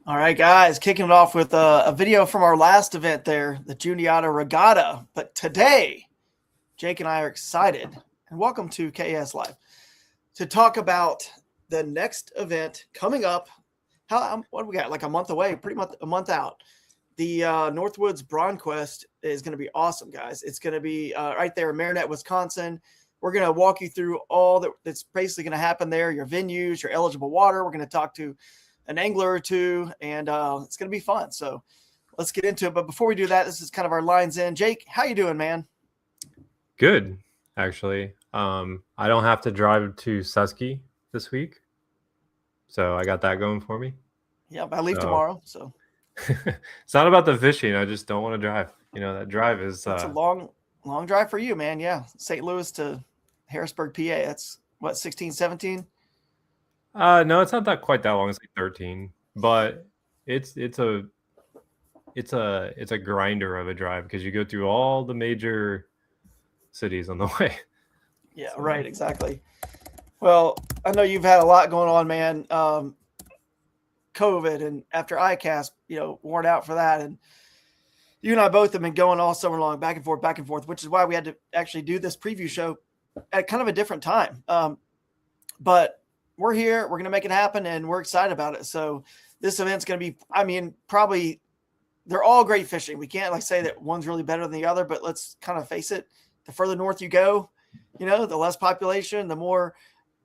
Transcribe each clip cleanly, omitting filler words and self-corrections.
All right, guys, kicking it off with a video from our last event there, the Juniata Regatta. But today, Jake and I are excited, and welcome to KS Live, to talk about the next event coming up. What do we got? Like a month away, pretty much a month out. The Northwoods Bronzequest is going to be awesome, guys. It's going to be right there in Marinette, Wisconsin. We're going to walk you through all that's basically going to happen there, your venues, your eligible water. We're going to talk to an angler or two, and it's going to be fun. So let's get into it. But before we do that, this is kind of our lines in. Jake, how you doing, man? Good, actually. I don't have to drive to Susky this week, so I got that going for me. Yeah, I leave tomorrow, so it's not about the fishing. I just don't want to drive. You know, that drive is it's a long drive for you, man. Yeah, St. Louis to Harrisburg, PA. That's what, 16, 17? No, it's not quite that long. It's like 13, but it's a grinder of a drive because you go through all the major cities on the way. Yeah, right, exactly. Well, I know you've had a lot going on, man. COVID and after ICAST, worn out for that. And you and I both have been going all summer long, back and forth, which is why we had to actually do this preview show at kind of a different time. But we're here, we're going to make it happen, and we're excited about it. So this event's going to be, probably they're all great fishing. We can't say that one's really better than the other, but let's kind of face it. The further north you go, the less population, the more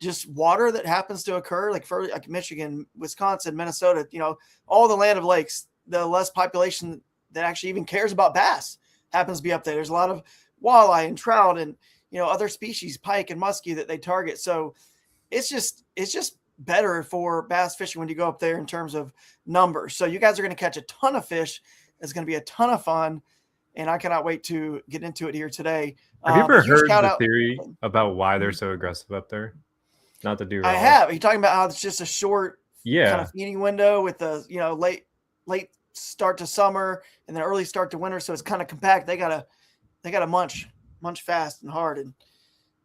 just water that happens to occur, like Michigan, Wisconsin, Minnesota, all the land of lakes, the less population that actually even cares about bass happens to be up there. There's a lot of walleye and trout and, other species, pike and muskie that they target. So it's just better for bass fishing when you go up there in terms of numbers. So you guys are going to catch a ton of fish. It's going to be a ton of fun. And I cannot wait to get into it here today. Have you ever heard the theory about why they're so aggressive up there? Not to do. I have. Are you talking about how it's just a short kind of feeding window with the late start to summer and then early start to winter, so it's kind of compact. They gotta munch fast and hard in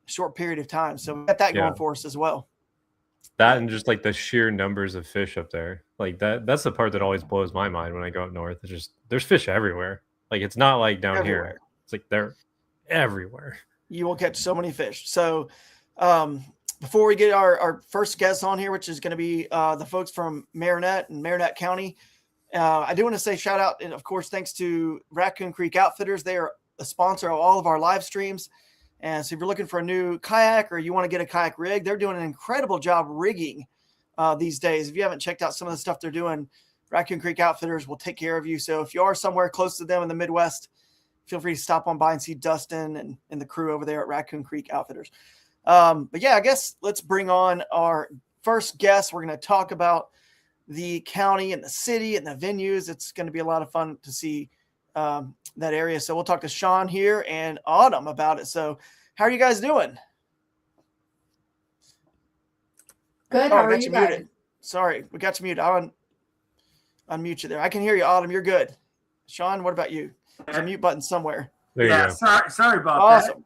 a short period of time. So we got that going for us as well. That and just like the sheer numbers of fish up there, like that's the part that always blows my mind when I go up north. It's just there's fish everywhere. Like it's not like down here. It's like they're everywhere. You will catch so many fish. So before we get our first guest on here, which is going to be the folks from Marinette and Marinette County, I do want to say shout out, and of course, thanks to Raccoon Creek Outfitters. They are a sponsor of all of our live streams. And so if you're looking for a new kayak or you want to get a kayak rig, they're doing an incredible job rigging these days. If you haven't checked out some of the stuff they're doing, Raccoon Creek Outfitters will take care of you. So if you are somewhere close to them in the Midwest, feel free to stop on by and see Dustin and the crew over there at Raccoon Creek Outfitters. But yeah, I guess let's bring on our first guest. We're going to talk about the county and the city and the venues. It's going to be a lot of fun to see that area. So we'll talk to Sean here and Autumn about it. So how are you guys doing? Good. How are you guys? Muted. Sorry, we got you muted. I'll unmute you there. I can hear you, Autumn. You're good. Sean, what about you? There's a mute button somewhere. There you go. Sorry about awesome.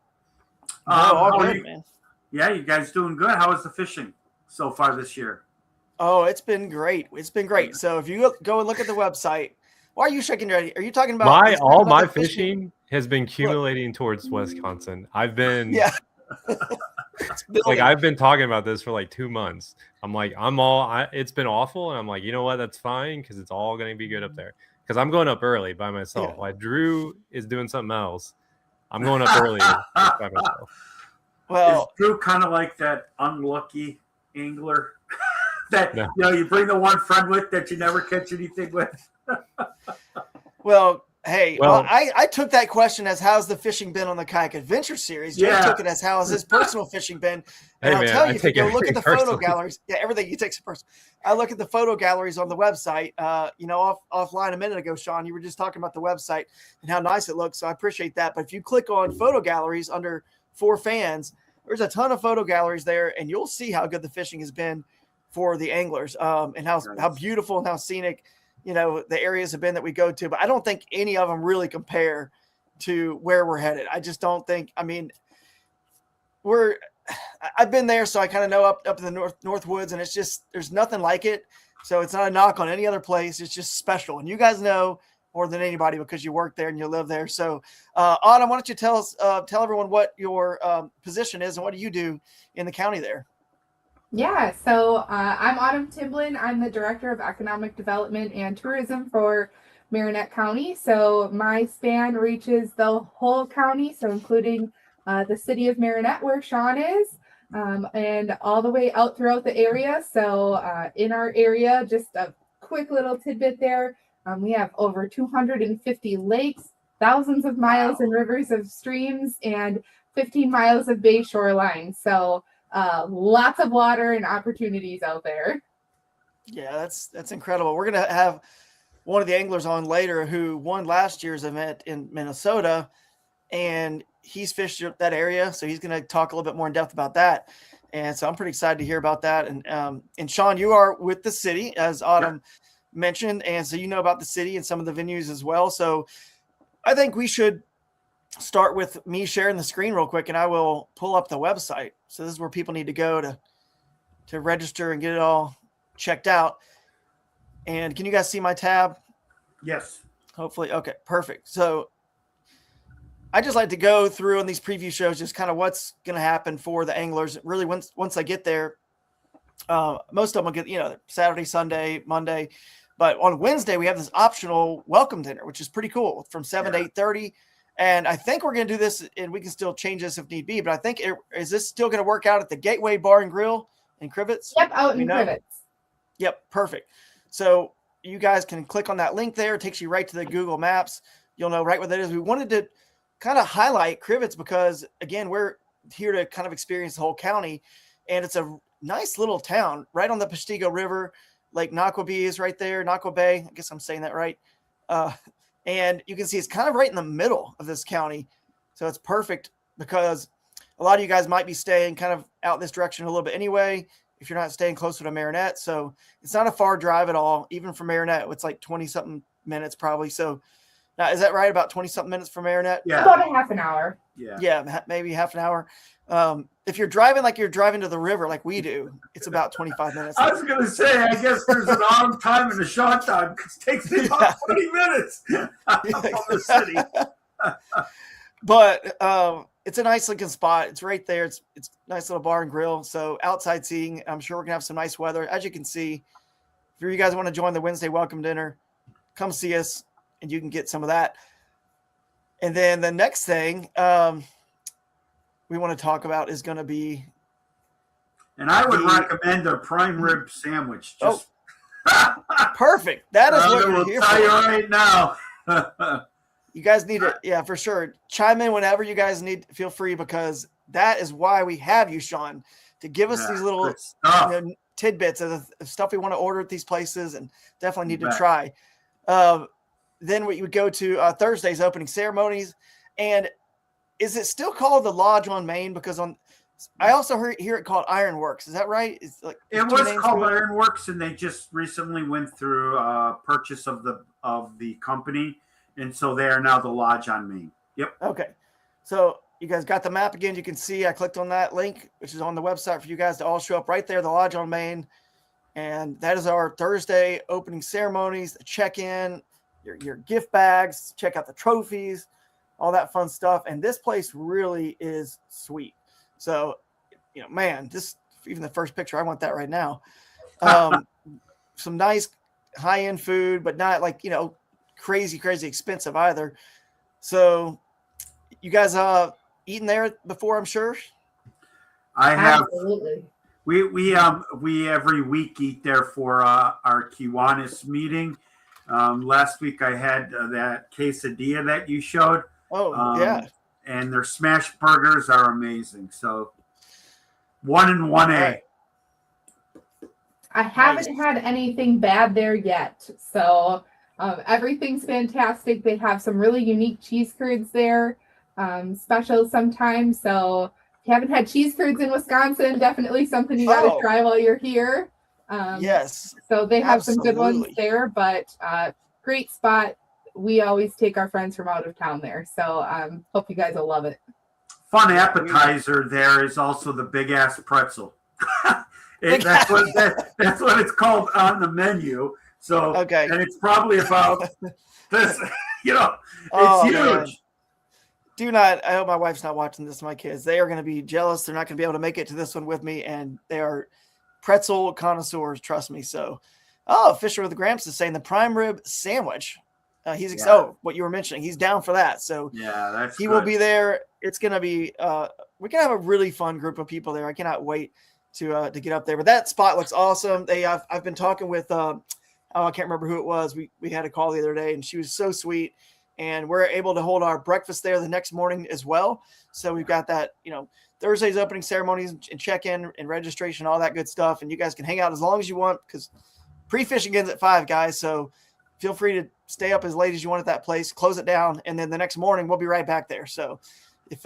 that. All good, man. Yeah, you guys doing good. How is the fishing so far this year? Oh, it's been great. It's been great. So if you go and look at the website, why are you shaking your head? Are you talking about all my fishing has been accumulating towards Wisconsin. I've been I've been talking about this for like 2 months. I'm like, it's been awful. And I'm like, you know what? That's fine. Cause it's all going to be good up there. Cause I'm going up early by myself. Yeah. While Drew is doing something else. I'm going up early by myself. Well, is Drew kind of like that unlucky angler that, you bring the one friend with that you never catch anything with? Well, hey, I took that question as how's the fishing been on the Kayak Adventure series. Jay took it as how has his personal fishing been. And I'll tell you, if you go look at the photo galleries, everything you take it personal. I look at the photo galleries on the website. Offline a minute ago, Sean, you were just talking about the website and how nice it looks. So I appreciate that. But if you click on photo galleries under For Fans, there's a ton of photo galleries there, and you'll see how good the fishing has been for the anglers, and how beautiful and how scenic the areas have been that we go to. But I don't think any of them really compare to where we're headed. I just don't think. I mean, I've been there, so I kind of know up in the Northwoods, and it's just there's nothing like it. So it's not a knock on any other place. It's just special, and you guys know more than anybody because you work there and you live there. So, Autumn, why don't you tell everyone what your position is and what do you do in the county there? Yeah, so I'm Autumn Timblin. I'm the Director of Economic Development and Tourism for Marinette County. So my span reaches the whole county, so including the city of Marinette, where Sean is, and all the way out throughout the area. So in our area, just a quick little tidbit there, we have over 250 lakes, thousands of miles and rivers of streams, and 15 miles of bay shoreline. So lots of water and opportunities out there. Yeah, that's incredible. We're going to have one of the anglers on later who won last year's event in Minnesota, and he's fished that area. So he's going to talk a little bit more in depth about that. And so I'm pretty excited to hear about that. And Sean, you are with the city, as Autumn mentioned. And so you know about the city and some of the venues as well. So I think we should start with me sharing the screen real quick, and I will pull up the website. So this is where people need to go to register and get it all checked out. And can you guys see my tab? Yes. Hopefully. Okay, perfect. So I just like to go through on these preview shows just kind of what's going to happen for the anglers. Really, once I get there, most of them will get, Saturday, Sunday, Monday. But on Wednesday, we have this optional welcome dinner, which is pretty cool, from 7 to 8:30. And I think we're going to do this, and we can still change this if need be. But I think is this still going to work out at the Gateway Bar and Grill in Crivets? Yep, out in Crivets. Yep, perfect. So you guys can click on that link there. It takes you right to the Google Maps. You'll know right what that is. We wanted to kind of highlight Crivets because, again, we're here to kind of experience the whole county. And it's a nice little town right on the Peshtigo River. Lake Naquabe is right there, Naquabe Bay. I guess I'm saying that right. And you can see it's kind of right in the middle of this county. So it's perfect because a lot of you guys might be staying kind of out this direction a little bit anyway, if you're not staying closer to Marinette. So it's not a far drive at all. Even from Marinette, it's like 20-something minutes probably. So now, is that right? About 20-something minutes from Marinette? Yeah. About a half an hour. Yeah, maybe half an hour. If you're driving like you're driving to the river like we do, it's about 25 minutes. I was going to say, I guess there's an on time and a short time because it takes me about 20 minutes from the city. But it's a nice looking spot. It's right there. It's a nice little bar and grill. So outside seating, I'm sure we're going to have some nice weather. As you can see, if you guys want to join the Wednesday welcome dinner, come see us and you can get some of that. And then the next thing we want to talk about is going to be. And I would recommend a prime rib sandwich. Perfect. That is what we're here for. You right now. You guys need to, yeah, for sure. Chime in whenever you guys need. Feel free, because that is why we have you, Sean, to give us these little tidbits of the stuff we want to order at these places, and definitely need to try. Then we would go to Thursday's opening ceremonies. And is it still called the Lodge on Main? Because I also hear it called Ironworks. Is that right? It's like it was called Ironworks, and they just recently went through purchase of the company, and so they are now the Lodge on Main. Yep. Okay. So you guys got the map again. You can see I clicked on that link, which is on the website for you guys to all show up right there, the Lodge on Main. And that is our Thursday opening ceremonies, the check-in, your gift bags, check out the trophies, all that fun stuff. And this place really is sweet. So, man, just even the first picture, I want that right now. Some nice high-end food, but not like, crazy expensive either. So you guys eaten there before, I'm sure? I have. Absolutely. We every week eat there for our Kiwanis meeting. Last week I had that quesadilla that you showed. Oh, yeah. And their smash burgers are amazing. So 1 and 1A. I haven't had anything bad there yet. So everything's fantastic. They have some really unique cheese curds there, special sometimes. So if you haven't had cheese curds in Wisconsin, definitely something you got to try while you're here. Yes. So they have some good ones there, but great spot. We always take our friends from out of town there. So hope you guys will love it. Fun appetizer there is also the big ass pretzel. That's what it's called on the menu. So Okay. and it's probably about this. It's Oh, huge. man. Do not. I hope my wife's not watching this. My kids, they are going to be jealous. They're not going to be able to make it to this one with me, and they are pretzel connoisseurs. Trust me. So, Fisher with the Gramps is saying the prime rib sandwich. He's what you were mentioning. He's down for that. So he will be there. It's going to be. We're going to have a really fun group of people there. I cannot wait to get up there. But that spot looks awesome. I've been talking with. I can't remember who it was. We had a call the other day, and she was so sweet. And we're able to hold our breakfast there the next morning as well. So we've got that, Thursday's opening ceremonies and check-in and registration, all that good stuff. And you guys can hang out as long as you want because pre-fishing ends at 5, guys. So feel free to stay up as late as you want at that place, close it down. And then the next morning we'll be right back there. So if,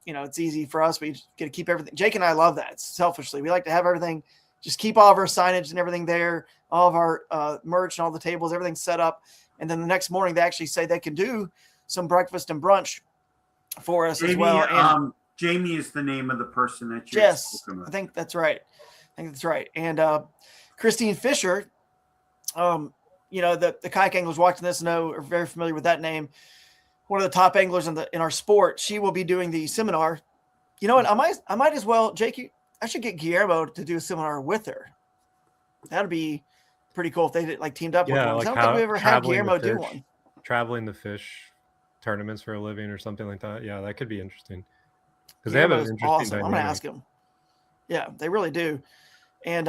it's easy for us, we just get to keep everything. Jake and I love that selfishly. We like to have everything, just keep all of our signage and everything there, all of our merch and all the tables, everything set up. And then the next morning, they actually say they can do some breakfast and brunch for us as well. And Jamie is the name of the person that you I think that's right. And Christine Fisher, the kayak anglers watching this are very familiar with that name. One of the top anglers in our sport. She will be doing the seminar. You know what? I might as well, Jake. I should get Guillermo to do a seminar with her. That'd be pretty cool if they did, teamed up with one. I don't think we ever had Guillermo do one. Traveling the fish tournaments for a living or something like that. Yeah, that could be interesting. Because they have an interesting dynamic. I'm going to ask him. Yeah, they really do. And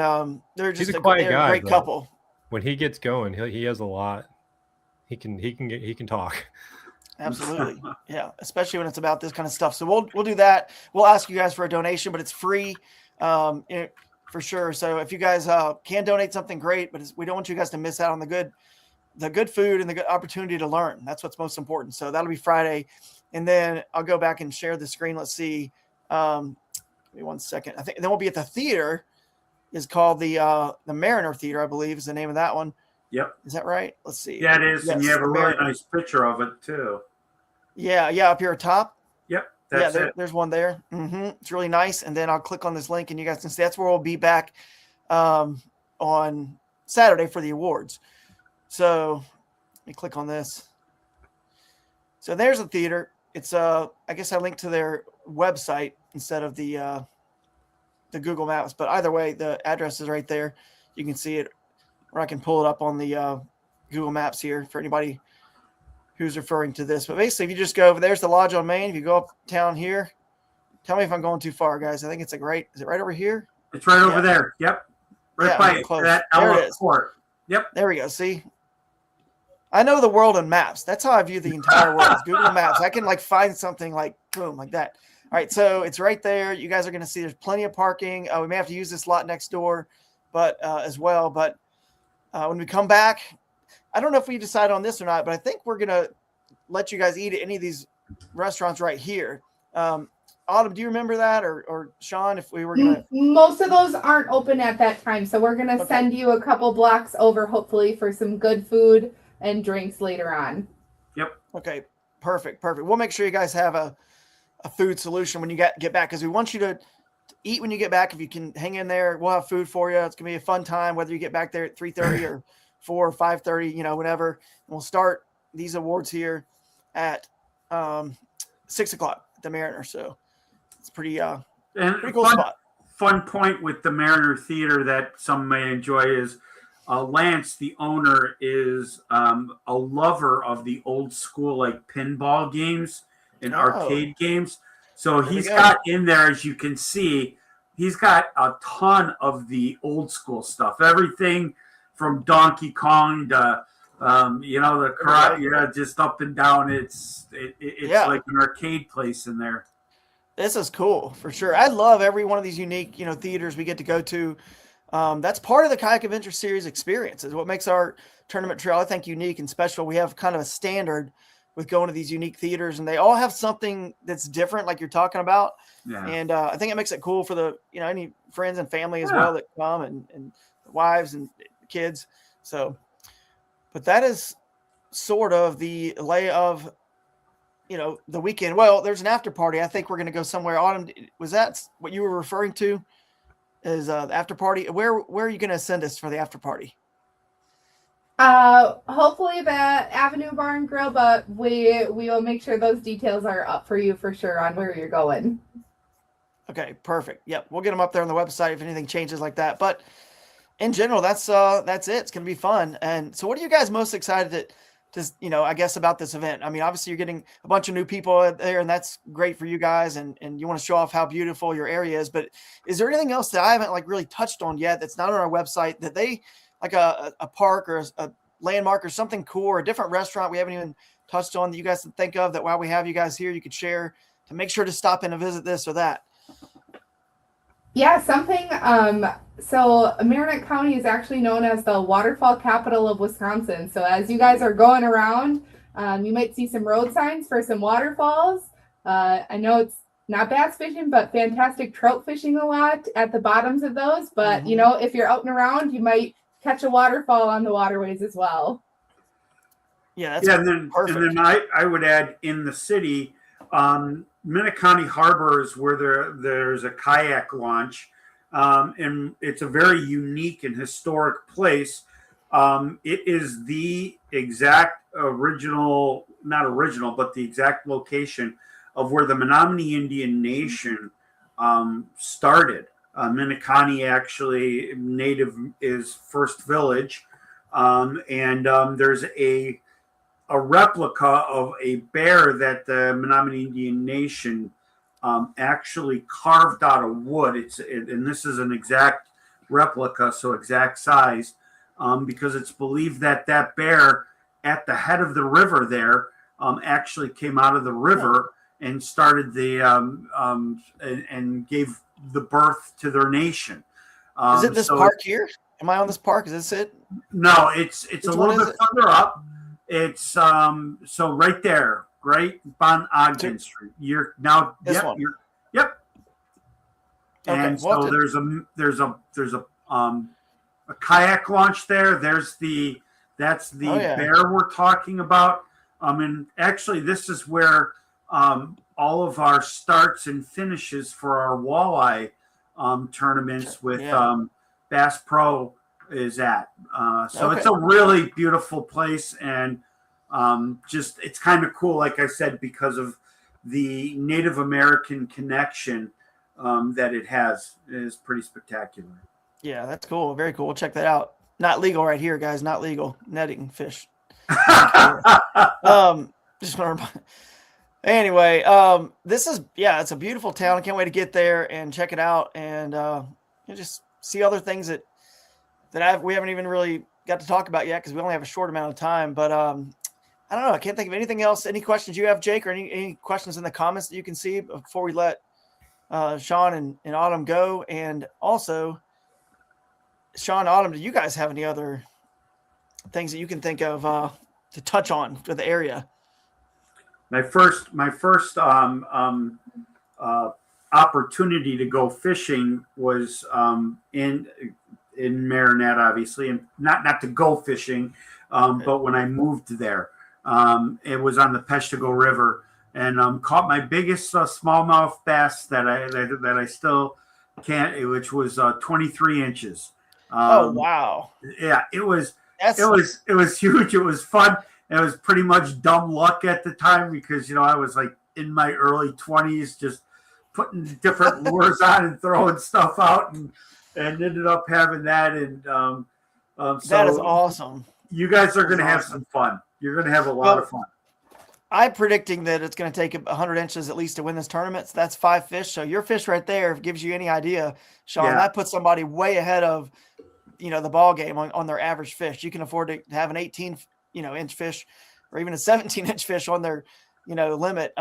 they're just a quiet guy, great couple. When he gets going, he has a lot. He can talk. Absolutely. Yeah, especially when it's about this kind of stuff. So we'll do that. We'll ask you guys for a donation, but it's free. For sure. So if you guys can donate something, great, but we don't want you guys to miss out on the good food and the good opportunity to learn. That's what's most important. So that'll be Friday. And then I'll go back and share the screen. Let's see. Give me 1 second. I think then we'll be at the theater. Is called the Mariner Theater, I believe is the name of that one. Yep. Is that right? Let's see. Yeah, it is. Yes, and you have a really nice picture of it too. Yeah. Up here top. Yep. There's one there. It's really nice. And then I'll click on this link and you guys can see that's where we'll be back on Saturday for the awards. So let me click on this. So there's the theater. It's I guess I linked to their website instead of the Google Maps, but either way, the address is right there. You can see it, or I can pull it up on the Google Maps here for anybody who's referring to this. But basically, if you just go over, there's the lodge on Main. If you go uptown here, tell me if I'm going too far, guys. I think it's is it right over here? It's right over there. Yep. Right by that Ella Court. Yep. There we go. See? I know the world on maps. That's how I view the entire world. Google Maps. I can find something boom, like that. All right. So it's right there. You guys are going to see there's plenty of parking. We may have to use this lot next door, but as well. But when we come back, I don't know if we decide on this or not, but I think we're going to let you guys eat at any of these restaurants right here. Autumn, do you remember that? Or Sean, if we were going to... Most of those aren't open at that time. So we're going to send you a couple blocks over, hopefully, for some good food and drinks later on. Yep. Okay. Perfect. We'll make sure you guys have a food solution when you get back, because we want you to eat when you get back. If you can hang in there, we'll have food for you. It's going to be a fun time, whether you get back there at 3:30 or 4 or 5:30, whatever. And we'll start these awards here at 6 o'clock at the Mariner. So it's pretty cool spot. Fun point with the Mariner Theater that some may enjoy is Lance, the owner, is a lover of the old school pinball games and arcade games. So he's got in there, as you can see, he's got a ton of the old school stuff. Everything from Donkey Kong to the karate, just up and down. It's like an arcade place in there. This is cool for sure. I love every one of these unique, theaters we get to go to. That's part of the Kayak Adventure Series experience. Is what makes our tournament trail, I think, unique and special. We have kind of a standard with going to these unique theaters, and they all have something that's different, like you're talking about. Yeah. And I think it makes it cool for the any friends and family as well that come and wives and kids. So, but that is sort of the lay of the weekend. Well, there's an after party. I think we're going to go somewhere. Autumn, was that what you were referring to? Is the after party? Where are you going to send us for the after party? Hopefully the Avenue Bar and Grill, but we will make sure those details are up for you for sure on where you're going. Okay, perfect. Yep, we'll get them up there on the website if anything changes like that. But in general, that's it. It's going to be fun. And so, what are you guys most excited I guess about this event? I mean, obviously you're getting a bunch of new people there, and that's great for you guys. And you want to show off how beautiful your area is. But is there anything else that I haven't really touched on yet that's not on our website that they like a park or a landmark or something cool or a different restaurant we haven't even touched on that you guys can think of that while we have you guys here, you could share to make sure to stop in and visit this or that? Yeah, something. So Marinette County is actually known as the waterfall capital of Wisconsin. So as you guys are going around, you might see some road signs for some waterfalls. I know it's not bass fishing, but fantastic trout fishing a lot at the bottoms of those. But, if you're out and around, you might catch a waterfall on the waterways as well. Yeah, that's perfect. And then I would add in the city, Minot County Harbor is where there's a kayak launch, and it's a very unique and historic place. It is the exact the exact location of where the Menominee Indian Nation started. Minneconne actually is first village, and there's a replica of a bear that the Menominee Indian Nation actually carved out of wood. And this is an exact replica, so exact size, because it's believed that bear at the head of the river there actually came out of the river and started and gave the birth to their nation. Is it this park here? Am I on this park? Is this it? No, it's a little bit further up. It's so right there, right on Ogden Street. You're now this one. Yep. Okay, and so there's a kayak launch there. That's the bear we're talking about. And actually this is where all of our starts and finishes for our walleye tournaments with Bass Pro is at. So it's a really beautiful place, and it's kind of cool, like I said, because of the Native American connection that it has. It is pretty spectacular. Yeah, that's cool. Very cool. We'll check that out. Not legal right here, guys. Not legal. Netting fish. Just want to anyway, it's a beautiful town. I can't wait to get there and check it out and just see other things that we haven't even really got to talk about yet because we only have a short amount of time. But I don't know. I can't think of anything else. Any questions you have, Jake, or any questions in the comments that you can see before we let Sean and Autumn go? And also, Sean, Autumn, do you guys have any other things that you can think of to touch on for the area? My first opportunity to go fishing was in Marinette, obviously, and not to go fishing, but when I moved there, it was on the Peshtigo River, and caught my biggest smallmouth bass that I still can't, which was 23 inches. Oh wow! Yeah, it was huge. It was fun. It was pretty much dumb luck at the time because I was like in my early 20s, just putting different lures on and throwing stuff out, and ended up having that. And so that is awesome. You guys are going to have some fun. You're going to have a lot of fun. I'm predicting that it's going to take 100 inches at least to win this tournament. So that's 5 fish. So your fish right there gives you any idea, Sean. Yeah. That puts somebody way ahead of the ball game on their average fish. You can afford to have an 18 inch fish or even a 17-inch fish on their limit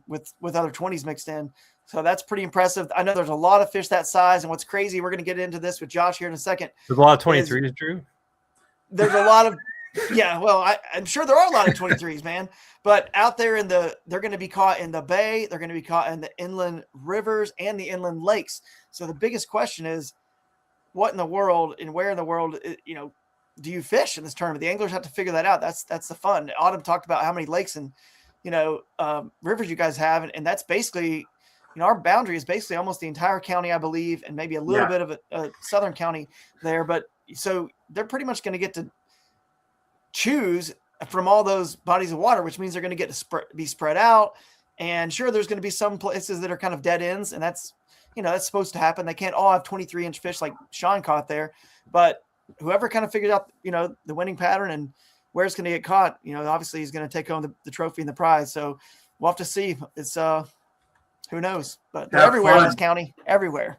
with other 20s mixed in. So that's pretty impressive. I know there's a lot of fish that size, and what's crazy, we're going to get into this with Josh here in a second. There's a lot of 23s, Drew. There's a lot of I'm sure there are a lot of 23s, man. But out there they're going to be caught in the bay, they're going to be caught in the inland rivers and the inland lakes. So the biggest question is, what in the world and where in the world do you fish in this tournament? The anglers have to figure that out. That's the fun. Autumn talked about how many lakes and rivers you guys have, and that's basically, our boundary is basically almost the entire county, I believe, and maybe a little bit of a southern county there. But so they're pretty much going to get to choose from all those bodies of water, which means they're going to get to be spread out. And sure, there's going to be some places that are kind of dead ends, and that's supposed to happen. They can't all have 23-inch fish like Sean caught there, but whoever kind of figured out, the winning pattern and where it's going to get caught, obviously he's going to take home the trophy and the prize. So we'll have to see. It's who knows, but they're everywhere in this county, everywhere.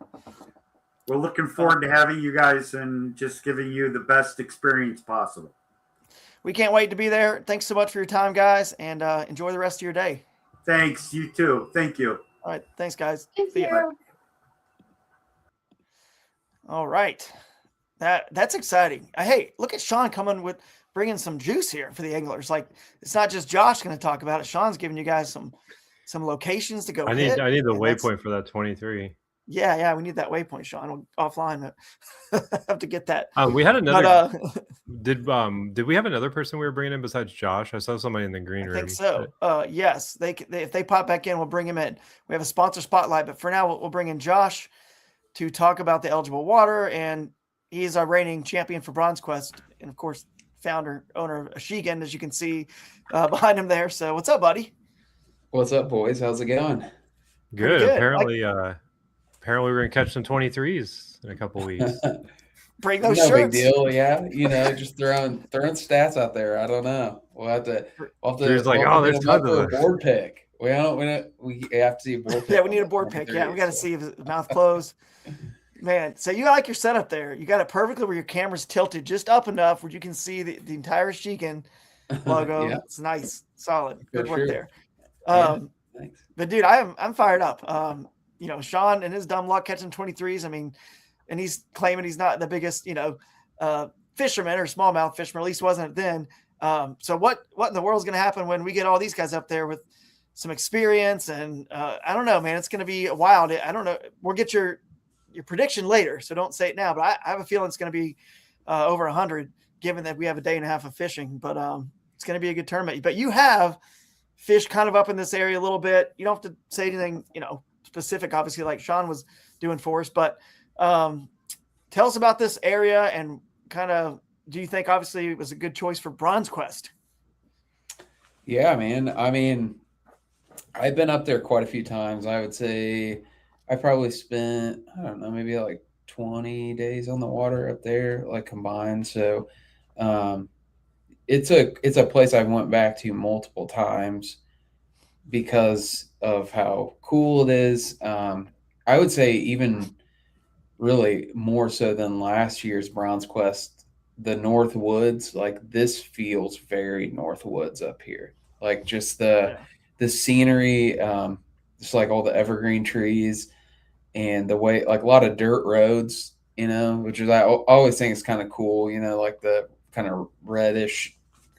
We're looking forward to having you guys and just giving you the best experience possible. We can't wait to be there. Thanks so much for your time, guys, and enjoy the rest of your day. Thanks. You too. Thank you. All right. Thanks, guys. Thank you. All right. That's exciting. Hey, look at Sean coming with bringing some juice here for the anglers. Like, it's not just Josh going to talk about it. Sean's giving you guys some locations to go. I need the waypoint for that 23. Yeah, we need that waypoint, Sean. Offline, have to get that. We had another. Did we have another person we were bringing in besides Josh? I saw somebody in the green room. I think so. Yes, if they pop back in, we'll bring him in. We have a sponsor spotlight, but for now, we'll bring in Josh to talk about the eligible water, and he's our reigning champion for Bronzequest, and of course, owner of Achigan, as you can see behind him there. So, what's up, buddy? What's up, boys? How's it going? Good. Apparently, we're gonna catch some 23s in a couple weeks. Bring those no shirts. Big deal, yeah. Just throwing stats out there. I don't know. We'll have to. There's like, there's tons of a board pick. We have to see a board pick. Yeah, we need a board pick. Yeah, we got to see if his mouth closed. Man, so you like your setup there. You got it perfectly where your camera's tilted just up enough where you can see the entire Achigan logo. Yeah. It's nice, solid. Good work there. Thanks. But dude, I'm fired up. Sean and his dumb luck catching 23s. I mean, and he's claiming he's not the biggest, fisherman or smallmouth fisherman. At least wasn't it then. So what in the world is going to happen when we get all these guys up there with some experience? And I don't know, man. It's going to be wild. I don't know. We'll get your prediction later, so don't say it now. But I have a feeling it's going to be over 100, given that we have a day and a half of fishing. But it's going to be a good tournament. But you have fish kind of up in this area a little bit. You don't have to say anything, specific, obviously, like Sean was doing for us. But tell us about this area and kind of, do you think obviously it was a good choice for Bronzequest? Yeah, man. I mean, I've been up there quite a few times. I would say I probably spent, I don't know, maybe like 20 days on the water up there, like combined. So it's a place I went back to multiple times because of how cool it is. I would say even really more so than last year's Bronzequest, the Northwoods, like this feels very Northwoods up here. Like just the scenery, just like all the evergreen trees and the way, like a lot of dirt roads, which is, I always think is kind of cool, like the kind of reddish,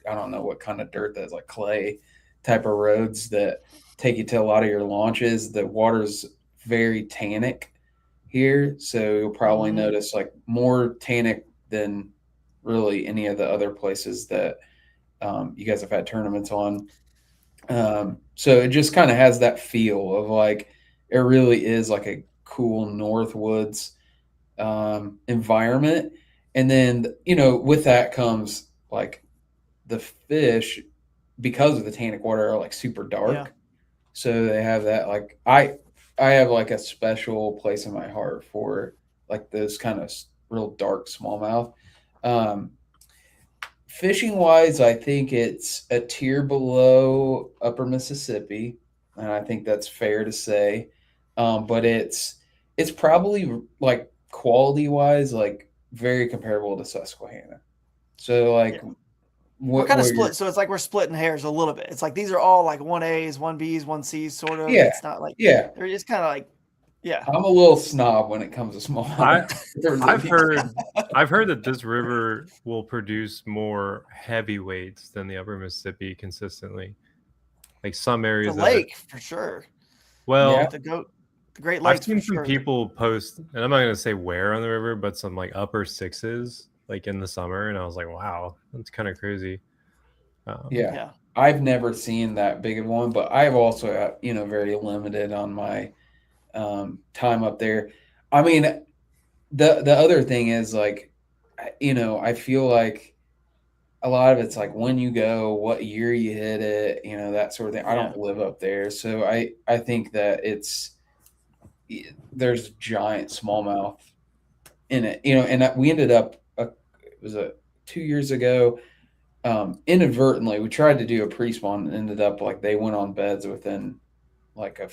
I don't know what kind of dirt that is, like clay type of roads that take you to a lot of your launches. The water's very tannic here, so you'll probably notice like more tannic than really any of the other places that you guys have had tournaments on. So it just kind of has that feel of like it really is like a cool Northwoods environment. And then, with that comes like the fish, because of the tannic water, are like super dark. Yeah. So they have that, like I have like a special place in my heart for like those kind of real dark smallmouth. Fishing wise, I think it's a tier below Upper Mississippi, and I think that's fair to say. But it's probably like quality wise, like very comparable to Susquehanna. So like, what kind of split? So it's like we're splitting hairs a little bit. It's like these are all like 1As, 1Bs, 1Cs, sort of. Yeah. It's not like they're just kind of like. Yeah, I'm a little snob when it comes to small. I've heard that this river will produce more heavyweights than the Upper Mississippi consistently. Like some areas, the lake for sure. Well, the Great Lakes. I've seen some people post, and I'm not going to say where on the river, but some like upper sixes, like in the summer, and I was like, wow, that's kind of crazy. Yeah. I've never seen that big of one, but I've also, very limited on my time up there. I mean, the other thing is like, I feel like a lot of it's like when you go, what year you hit it, that sort of thing. I don't live up there, so I think that there's giant smallmouth in it, and we ended up it was 2 years ago. Inadvertently, we tried to do a pre-spawn and ended up like they went on beds within like a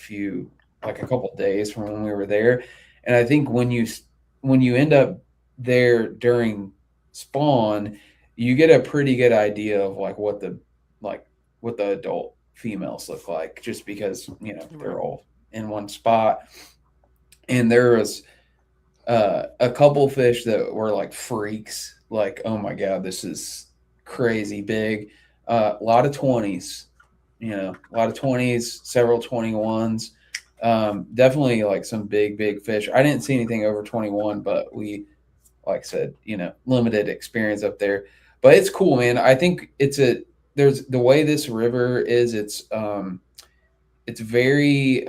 couple days from when we were there. And I think when you end up there during spawn, you get a pretty good idea of like what the adult females look like, just because they're all in one spot. And there was a couple fish that were like freaks, like, oh my god, this is crazy big. A lot of 20s, several 21s. Definitely like some big fish. I didn't see anything over 21, but we, like I said, limited experience up there. But it's cool, man. I think there's the way this river is, it's very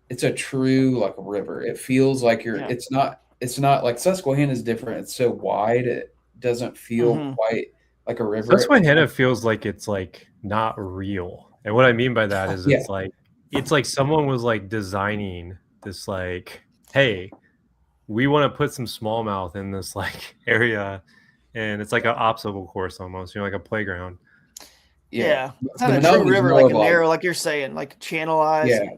it's a true like river. It feels like it's not like Susquehanna is different. It's so wide, it doesn't feel quite like a river. Susquehanna feels like it's like not real. And what I mean by that is it's like someone was like designing this like, hey, we want to put some smallmouth in this like area, and it's like an obstacle course almost, like a playground. Yeah. It's not a true river, like a narrow, like you're saying, like channelized. Yeah.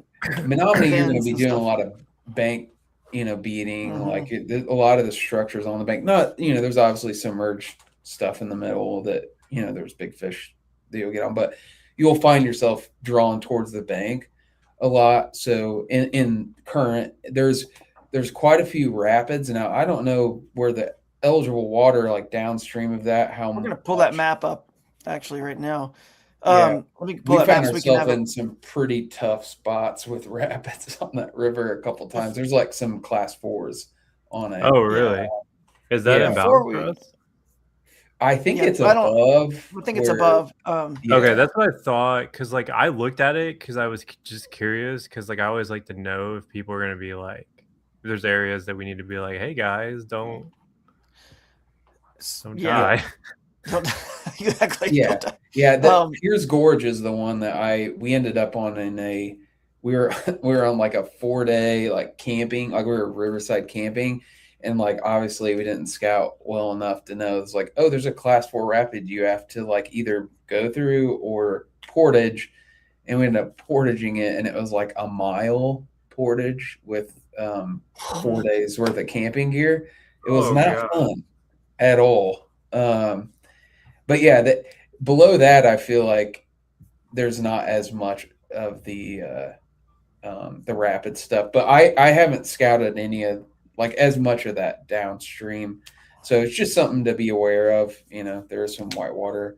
Menominee, you're going to be doing a lot of bank, beating, like a lot of the structures on the bank. Not, there's obviously submerged stuff in the middle that, there's big fish that you'll get on, but you'll find yourself drawn towards the bank a lot. So in current, there's quite a few rapids. Now, I don't know where the eligible water, like downstream of that, how we're going to pull that map up actually right now. Let me pull that found ourselves in some pretty tough spots with rapids on that river a couple times. There's like some class 4s on it. Oh, really? Is that inbound for us? I think it's above. I think it's above. Okay, that's what I thought. Because like I looked at it because I was just curious. Because like I always like to know if people are going to be like, if there's areas that we need to be like, hey guys, don't die. Exactly. Yeah. Piers Gorge is the one that we ended up on we were on like a 4-day like camping, like we were riverside camping, and like obviously we didn't scout well enough to know it's like, oh, there's a class 4 rapid you have to like either go through or portage, and we ended up portaging it, and it was like a mile portage with 4 days worth of camping gear. It was not fun at all. But yeah, below that, I feel like there's not as much of the rapid stuff. But I haven't scouted any of like as much of that downstream, so it's just something to be aware of. There is some whitewater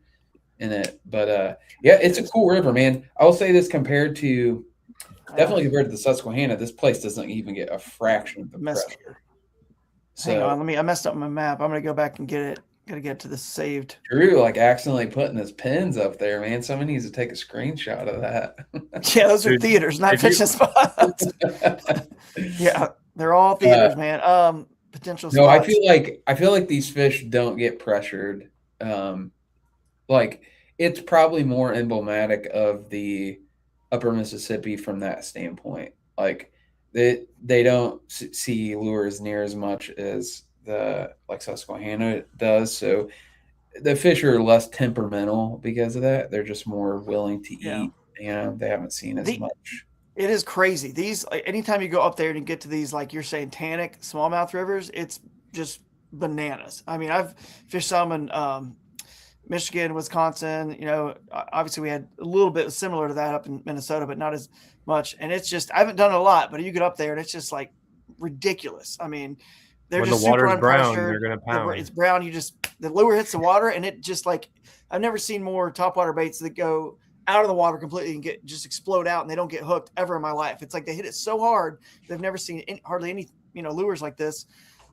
in it, but yeah, it's a cool river, man. I'll say this definitely compared to the Susquehanna, this place doesn't even get a fraction of the pressure. So, hang on, I messed up my map. I'm gonna go back and get it. Gotta get to this saved. Drew, like accidentally putting his pins up there, man. Someone needs to take a screenshot of that. Yeah, those are theaters, not fishing spots. Yeah, they're all theaters, man. Potential spots. No, I feel like these fish don't get pressured. Like it's probably more emblematic of the upper Mississippi from that standpoint. Like they don't see lures near as much as the like Susquehanna does, so the fish are less temperamental because of that. They're just more willing to eat. They haven't seen as much. It is crazy. These anytime you go up there and you get to these, like you're saying, tannic smallmouth rivers, it's just bananas. I mean, I've fished some in Michigan, Wisconsin. Obviously we had a little bit similar to that up in Minnesota, but not as much. And it's just, I haven't done it a lot, but you get up there and it's just like ridiculous. I mean, they're when just the water's super brown, they're gonna pound. It's brown. The lure hits the water, and it just like, I've never seen more topwater baits that go out of the water completely and just explode out, and they don't get hooked ever in my life. It's like they hit it so hard, they've never seen hardly any lures like this,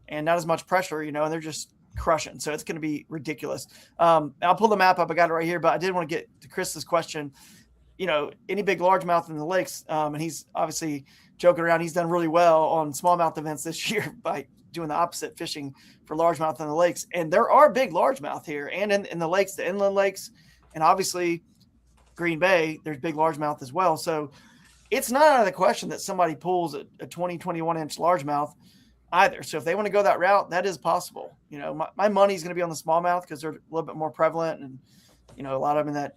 and not as much pressure, and they're just crushing. So it's going to be ridiculous. I'll pull the map up. I got it right here, but I did want to get to Chris's question. Any big largemouth in the lakes, and he's obviously joking around. He's done really well on smallmouth events this year by doing the opposite, fishing for largemouth in the lakes. And there are big largemouth here, and in the lakes, the inland lakes, and obviously Green Bay, there's big largemouth as well. So it's not out of the question that somebody pulls a 20, 21 inch largemouth either. So if they want to go that route, that is possible. My money's going to be on the smallmouth because they're a little bit more prevalent, and a lot of them in that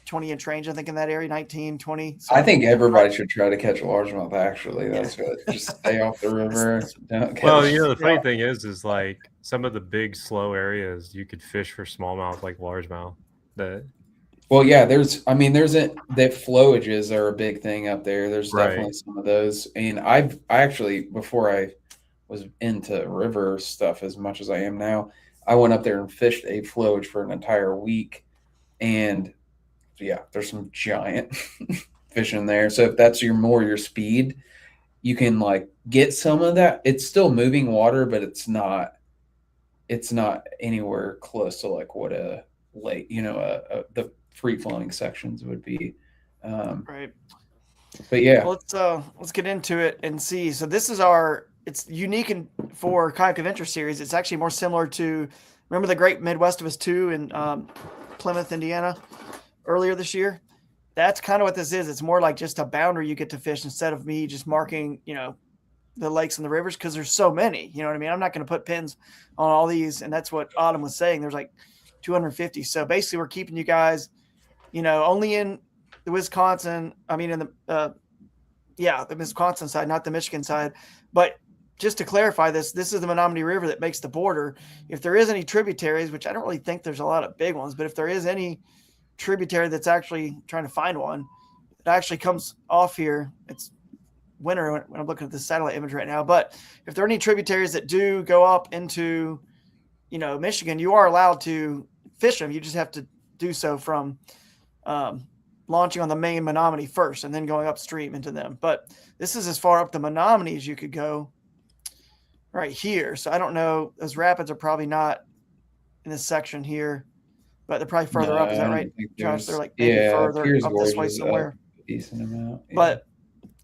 20-inch range, I think, in that area, 19, 20. So I think everybody should try to catch a largemouth, actually. That's good. Just stay off the river. Don't catch. Well, the funny thing is like some of the big slow areas you could fish for smallmouth like largemouth. Well, yeah, that flowages are a big thing up there. There's definitely some of those. And I actually, before I was into river stuff as much as I am now, I went up there and fished a flowage for an entire week. And yeah, there's some giant fish in there. So if that's your speed, you can get some of that. It's still moving water, but it's not anywhere close to what a lake, the free flowing sections would be. Right. But yeah, well, let's get into it and see. So this is it's unique for Kayak Adventure Series. It's actually more similar to, remember the Great Midwest of Us 2 in Plymouth, Indiana, earlier this year? That's kind of what this is. It's more like just a boundary you get to fish instead of me just marking, the lakes and the rivers, because there's so many. You know what I mean? I'm not going to put pins on all these, and that's what Autumn was saying. There's 250. So basically, we're keeping you guys, only in the Wisconsin. I mean, in the Wisconsin side, not the Michigan side. But just to clarify this is the Menominee River that makes the border. If there is any tributaries, which I don't really think there's a lot of big ones, but if there is any tributary that's actually trying to find one, it actually comes off here. It's winter when I'm looking at the satellite image right now. But if there are any tributaries that do go up into, Michigan, you are allowed to fish them. You just have to do so from launching on the main Menominee first and then going upstream into them. But this is as far up the Menominee as you could go right here. So I don't know. Those rapids are probably not in this section here, but they're probably further up. Is that right, Josh? They're maybe further up this way somewhere. Decent amount. Yeah. But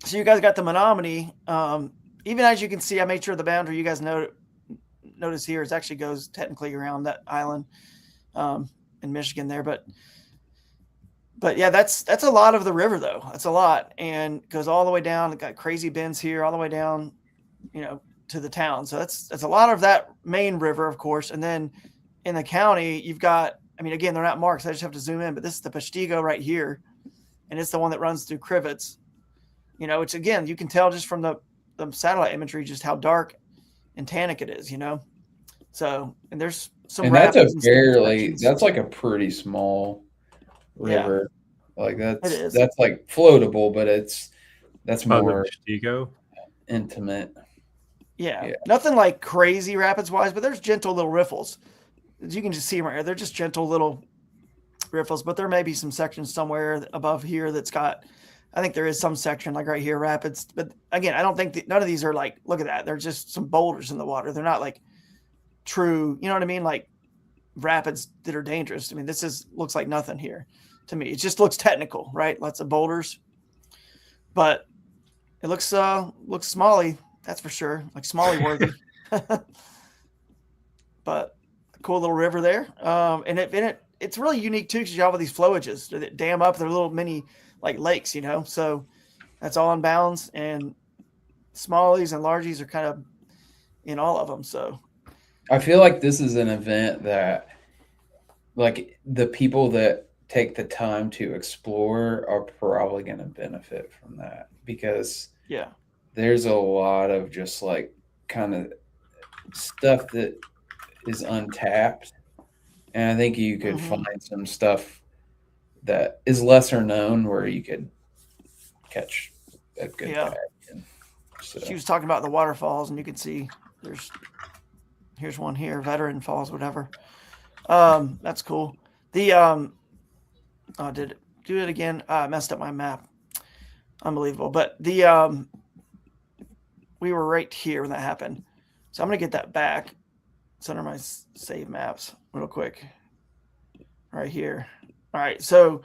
so you guys got the Menominee. Even as you can see, I made sure the boundary you guys notice here is actually goes technically around that island in Michigan there. But yeah, that's a lot of the river though. That's a lot, and goes all the way down. It got crazy bends here all the way down, to the town. So that's a lot of that main river, of course. And then in the county, you've got, again, they're not marked, so I just have to zoom in, but this is the Peshtigo right here. And it's the one that runs through Crivets, which again, you can tell just from the satellite imagery, just how dark and tannic it is, So, and there's some, and that's that's like a pretty small river. Yeah. That's floatable, but that's more intimate. Yeah. Nothing like crazy rapids wise, but there's gentle little riffles. You can just see them right here. They're just gentle little riffles, but there may be some sections somewhere above here that's got, I think there is some section right here, rapids. But again, I don't think none of these are look at that. They're just some boulders in the water. They're not true, you know what I mean? Rapids that are dangerous. This looks like nothing here to me. It just looks technical, right? Lots of boulders, but it looks smally. That's for sure. Smally worthy, but a cool little river there. And it's really unique too, because you have all these flowages that dam up. They're little mini lakes, so that's all in bounds, and smallies and largies are kind of in all of them. So I feel like this is an event that the people that take the time to explore are probably going to benefit from that, because there's a lot of just kind of stuff that is untapped. And I think you could find some stuff that is lesser known where you could catch a good tag. So. She was talking about the waterfalls, and you can see here's one here, Veteran Falls, whatever. That's cool. Did it do it again? I messed up my map. Unbelievable. But we were right here when that happened. So I'm going to get that back. center my save maps real quick right here. All right. So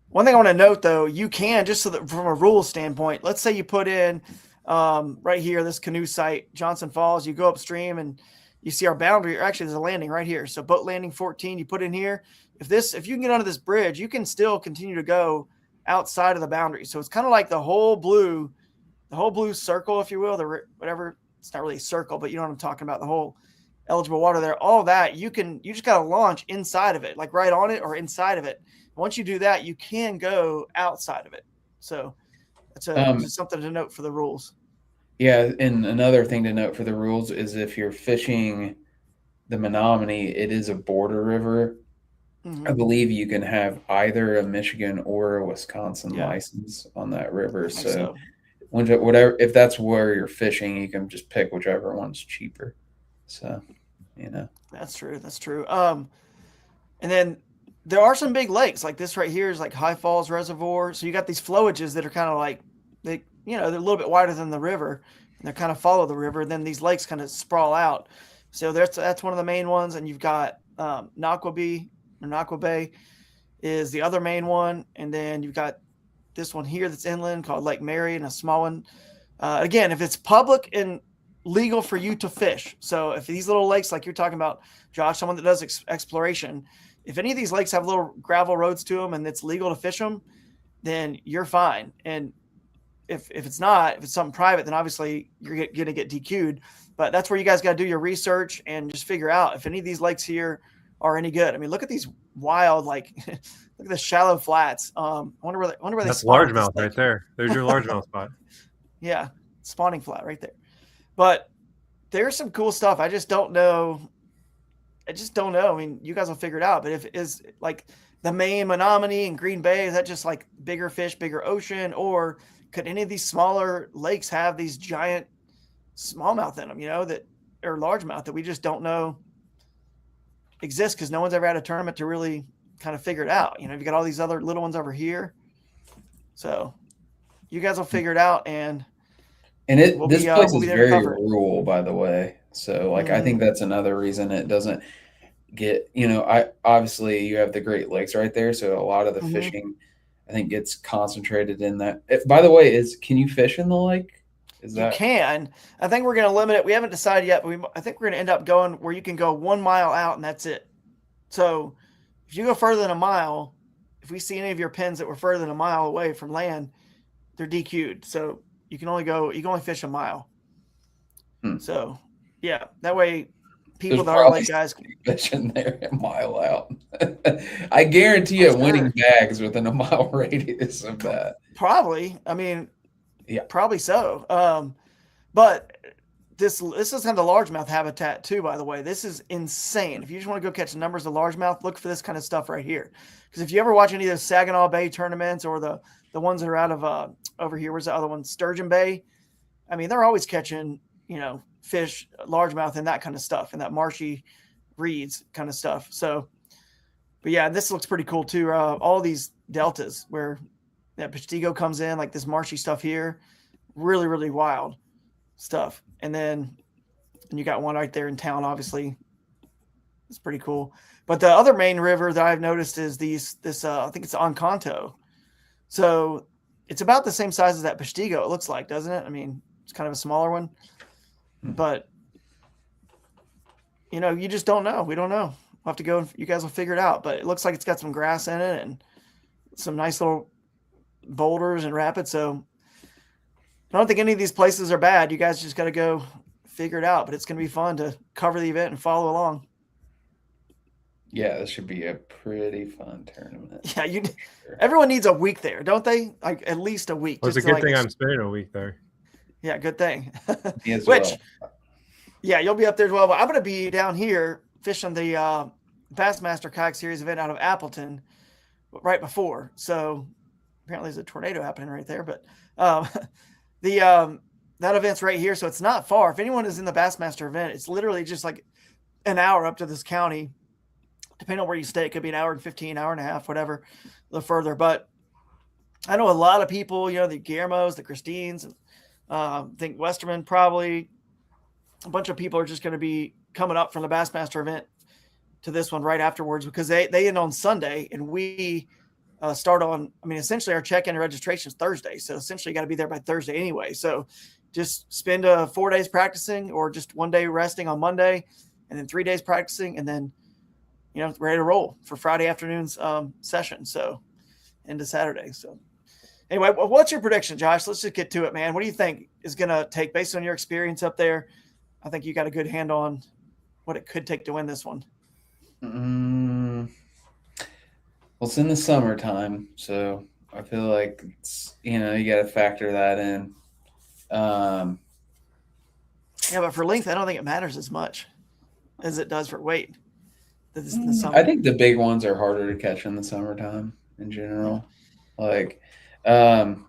one thing I want to note though, you can just so that from a rules standpoint, let's say you put in right here, this canoe site, Johnson Falls, you go upstream and you see our boundary, or actually there's a landing right here. So boat landing 14, you put in here. If you can get onto this bridge, you can still continue to go outside of the boundary. So it's kind of like the whole blue circle, if you will, whatever. It's not really a circle, but you know what I'm talking about. The whole eligible water there, all that you just got to launch inside of it, like right on it or inside of it. Once you do that, you can go outside of it. So that's just something to note for the rules. Yeah, and another thing to note for the rules is if you're fishing the Menominee, it is a border river. Mm-hmm. I believe you can have either a Michigan or a Wisconsin license on that river. So whatever, if that's where you're fishing, you can just pick whichever one's cheaper. So, that's true. That's true. And then there are some big lakes like this right here is like High Falls Reservoir. So you got these flowages that are kind of like they're a little bit wider than the river, and they kind of follow the river. And then these lakes kind of sprawl out. So that's one of the main ones. And you've got Naquo Bay is the other main one, and then you've got this one here that's inland called Lake Mary, and a small one. Again, if it's public and legal for you to fish, so if these little lakes, like you're talking about, Josh, someone that does exploration, if any of these lakes have little gravel roads to them and it's legal to fish them, then you're fine. And if it's not, if it's something private, then obviously you're going to get DQ'd. But that's where you guys got to do your research and just figure out if any of these lakes here are any good. I mean, look at these wild, like, look at the shallow flats. I wonder where they. That's largemouth right there. There's your largemouth spot. Yeah, spawning flat right there. But there's some cool stuff. I just don't know. I mean, you guys will figure it out. But if it is like the main Menominee and Green Bay, is that just like bigger fish, bigger ocean, or could any of these smaller lakes have these giant smallmouth in them? That or largemouth that we just don't know exist because no one's ever had a tournament to really kind of figure it out. You got all these other little ones over here. So you guys will figure it out. And this place is very rural, by the way. So I think that's another reason it doesn't get, obviously you have the Great Lakes right there. So a lot of the fishing, I think, gets concentrated in that. By the way, can you fish in the lake? You can. I think we're going to limit it. We haven't decided yet, but I think we're going to end up going where you can go 1 mile out and that's it. So if you go further than a mile, if we see any of your pins that were further than a mile away from land, they're DQ'd. So you can only fish a mile. So yeah, that way people that are like guys fishing there a mile out. I guarantee you winning bags within a mile radius of that. Probably. I mean, yeah, probably so. But this is kind of the largemouth habitat too, by the way. This is insane. If you just want to go catch the numbers of largemouth, look for this kind of stuff right here. Because if you ever watch any of those Saginaw Bay tournaments or the ones that are out of over here, where's the other one? Sturgeon Bay. I mean, they're always catching, fish, largemouth, and that kind of stuff, and that marshy reeds kind of stuff. So, but yeah, this looks pretty cool too. All these deltas where that Peshtigo comes in, like this marshy stuff here, really, really wild stuff. And then you got one right there in town, obviously. It's pretty cool. But the other main river that I've noticed is this I think it's Encanto. So it's about the same size as that Peshtigo, it looks like, doesn't it? I mean, it's kind of a smaller one. But, you just don't know. We don't know. We'll have to go. You guys will figure it out. But it looks like it's got some grass in it and some nice little boulders and rapids. So I don't think any of these places are bad. You guys just got to go figure it out. But it's going to be fun to cover the event and follow along. Yeah, this should be a pretty fun tournament. Yeah, everyone needs a week there, don't they? Like at least a week. Well, it's a good thing I'm spending a week there. Yeah, good thing. Which, yeah, you'll be up there as well. But I'm going to be down here fishing the Bassmaster Kayak Series event out of Appleton right before. So apparently there's a tornado happening right there. But that event's right here, so it's not far. If anyone is in the Bassmaster event, it's literally just like an hour up to this county. Depending on where you stay, it could be an hour and 15, hour and a half, whatever, a little further. But I know a lot of people, the Guillermos, the Christines, I think Westerman probably. A bunch of people are just going to be coming up from the Bassmaster event to this one right afterwards, because they end on Sunday and we start on, I mean, essentially our check-in and registration is Thursday. So essentially you got to be there by Thursday anyway. So just spend 4 days practicing, or just 1 day resting on Monday, and then 3 days practicing, and then, you know, ready to roll for Friday afternoon's session. So into Saturday. So anyway, what's your prediction, Josh? Let's just get to it, man. What do you think is going to take, based on your experience up there? I think you got a good hand on what it could take to win this one. Well, it's in the summertime, so I feel like it's, you know, you got to factor that in. Yeah, but for length, I don't think it matters as much as it does for weight. I think the big ones are harder to catch in the summertime in general. Like, I'm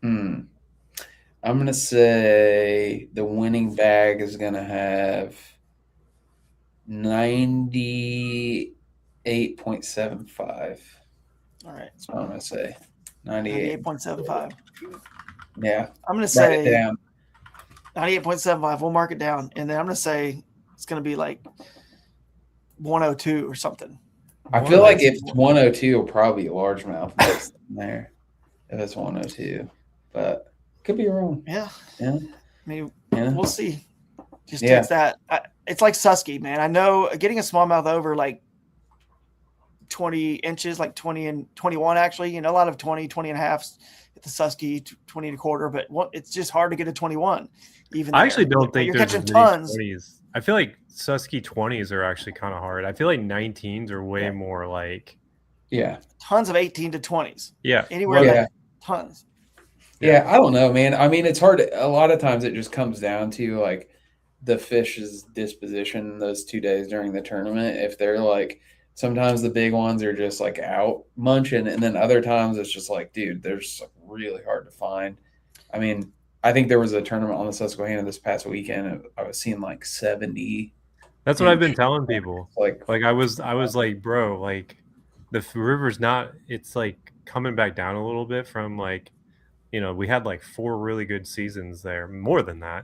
going to say the winning bag is going to have 98.75. All right. That's what I'm going to say. 98.75. Yeah. I'm going to Write it say down. 98.75. We'll mark it down. And then I'm going to say it's going to be like 102 or something. I feel like if it's 102, it'll probably be largemouth next in there. If it's 102. But could be wrong. Yeah. Yeah. I mean, Yeah. we'll see. Just takes that. It's like Susky, man. I know getting a smallmouth over like 20 inches, like 20 and 21, actually, you know, a lot of 20, 20 and a half at the Susky, 20 and a quarter, but it's just hard to get a 21. Even I actually don't think you're there's catching as many tons. 20s. I feel like Susky 20s are actually kind of hard. I feel like 19s are way more like. Yeah. Tons of 18 to 20s. Yeah. Anywhere that tons. Yeah, I don't know, man. I mean, it's hard. A lot of times it just comes down to like the fish's disposition those 2 days during the tournament. If they're like, sometimes the big ones are just like out munching, and then other times it's just like, dude, they're just like really hard to find. I mean, I think there was a tournament on the Susquehanna this past weekend, and I was seeing like 70. That's what I've been telling people. Like I was like, bro, like the river's not. It's like coming back down a little bit from like, you know, we had like 4 really good seasons there, more than that.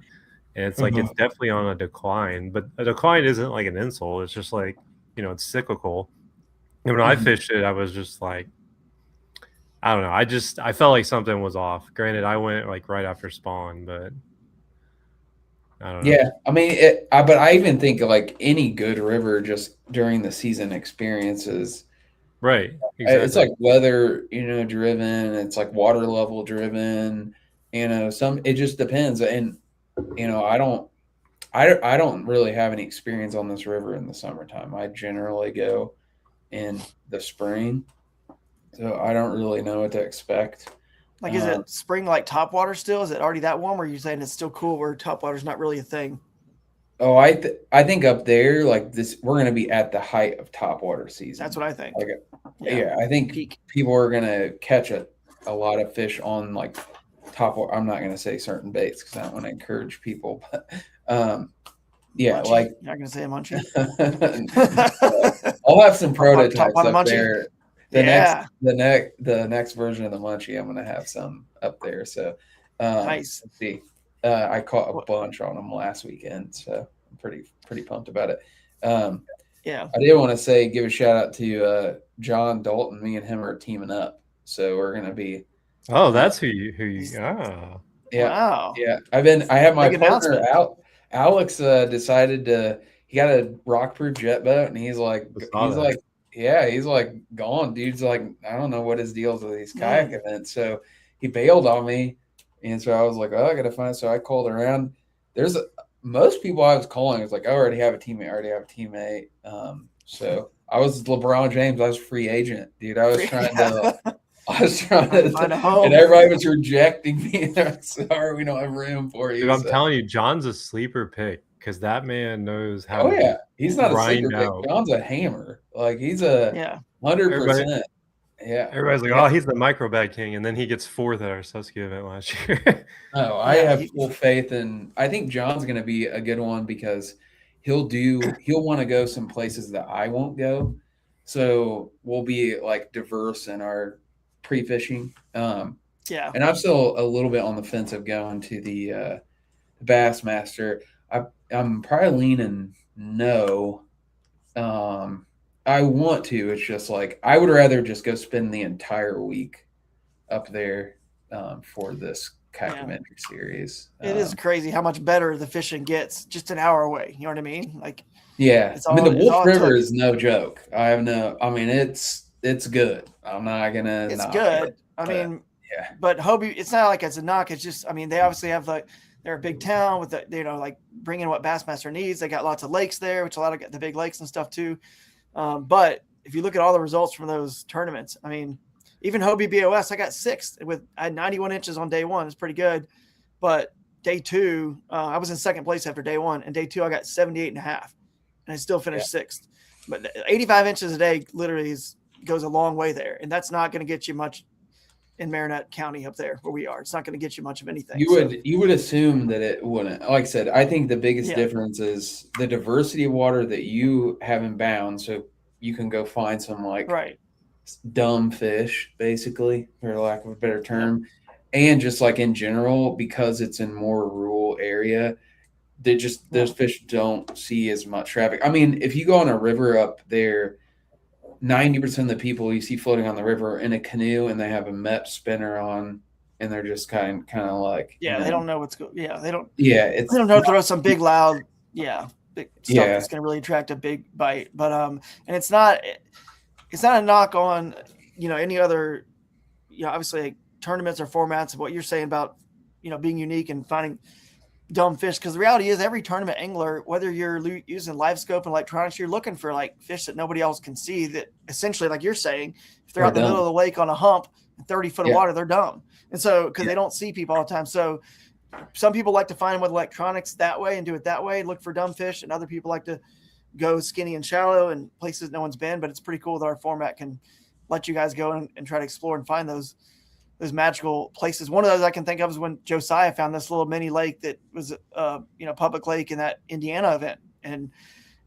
And it's like, it's definitely on a decline, but a decline isn't like an insult. It's just like, you know, it's cyclical. And when I fished it, I was just like, I don't know. I felt like something was off. Granted, I went like right after spawn, but I don't know. Yeah. I mean, but I even think like any good river just during the season experiences. Right. Exactly. It's like weather, you know, driven. It's like water level driven. You know, it just depends. And, you know, I don't really have any experience on this river in the summertime. I generally go in the spring, so I don't really know what to expect. Like, is it spring like topwater still? Is it already that warm, or are you saying it's still cool where topwater's not really a thing? Oh, I think up there, like this, we're going to be at the height of topwater season. That's what I think. Like, yeah, I think people are going to catch a lot of fish on like topwater. I'm not going to say certain baits because I don't want to encourage people, but yeah, munchie. like You're not going to say a munchie. I'll have some prototypes up munchie. there. The next version of the munchie, I'm going to have some up there. So nice. Let's see. I caught a bunch on them last weekend, so I'm pretty pumped about it. Yeah, I did want to give a shout out to John Dalton. Me and him are teaming up, so we're gonna be. Oh, that's who you. Yeah. Wow. Yeah. I have my partner Alex decided he got a rock proof jet boat, and he's like gone. Dude's like, I don't know what his deal is with these kayak events, so he bailed on me. And so I was like, oh, I got to find. So I called around. Most people I was calling was like, I already have a teammate. So I was LeBron James. I was free agent, dude. I was trying to find a home. And everybody was rejecting me. Like, sorry, we don't have room for you. Dude, I'm telling you, John's a sleeper pick because that man knows how. Oh yeah, he's not a sleeper pick. John's a hammer. Like he's a 100%. Yeah, everybody's like, oh, he's the micro bag king, and then he gets 4th at our Susky event last year. No, I have full faith, and I think John's going to be a good one because he'll want to go some places that I won't go, so we'll be like diverse in our pre-fishing. And I'm still a little bit on the fence of going to the Bassmaster. I'm probably leaning no. I want to. It's just like I would rather just go spend the entire week up there for this documentary series. It is crazy how much better the fishing gets just an hour away. You know what I mean? Like, yeah. it's I mean, all- the it's Wolf all it River took. is no joke. I mean, it's good. I'm not gonna. It's knock good. it, I but, mean, yeah. but Hobie, it's not like it's a knock. It's just, I mean, they obviously have like, they're a big town with the, you know, like bringing what Bassmaster needs. They got lots of lakes there, which a lot of the big lakes and stuff too. But if you look at all the results from those tournaments, I mean, even Hobie BOS, I got sixth I had 91 inches on day one. It's pretty good. But day two, I was in second place after day one, and day two, I got 78 and a half, and I still finished sixth. But 85 inches a day literally goes a long way there. And that's not going to get you much in Marinette County up there where we are. It's not going to get you much of anything. You would assume that it wouldn't. Like I said, I think the biggest difference is the diversity of water that you have in bounds. So you can go find some like dumb fish, basically, for lack of a better term. And just like in general, because it's in more rural area, those fish don't see as much traffic. I mean, if you go on a river up there, 90% of the people you see floating on the river are in a canoe, and they have a MEP spinner on, and they're just kind of like, they don't know what's going. Yeah, they don't. Yeah, they don't know to throw some big loud, big stuff that's going to really attract a big bite. But and it's not a knock on any other, obviously like tournaments or formats of what you're saying about being unique and finding dumb fish, because the reality is every tournament angler, whether you're using live scope and electronics, you're looking for like fish that nobody else can see, that essentially, like you're saying, if they're out in the middle of the lake on a hump 30 foot of water, they're dumb. And so because they don't see people all the time, so some people like to find them with electronics that way and do it that way, look for dumb fish, and other people like to go skinny and shallow and places no one's been. But it's pretty cool that our format can let you guys go and try to explore and find those magical places. One of those I can think of is when Josiah found this little mini lake that was public lake in that Indiana event. And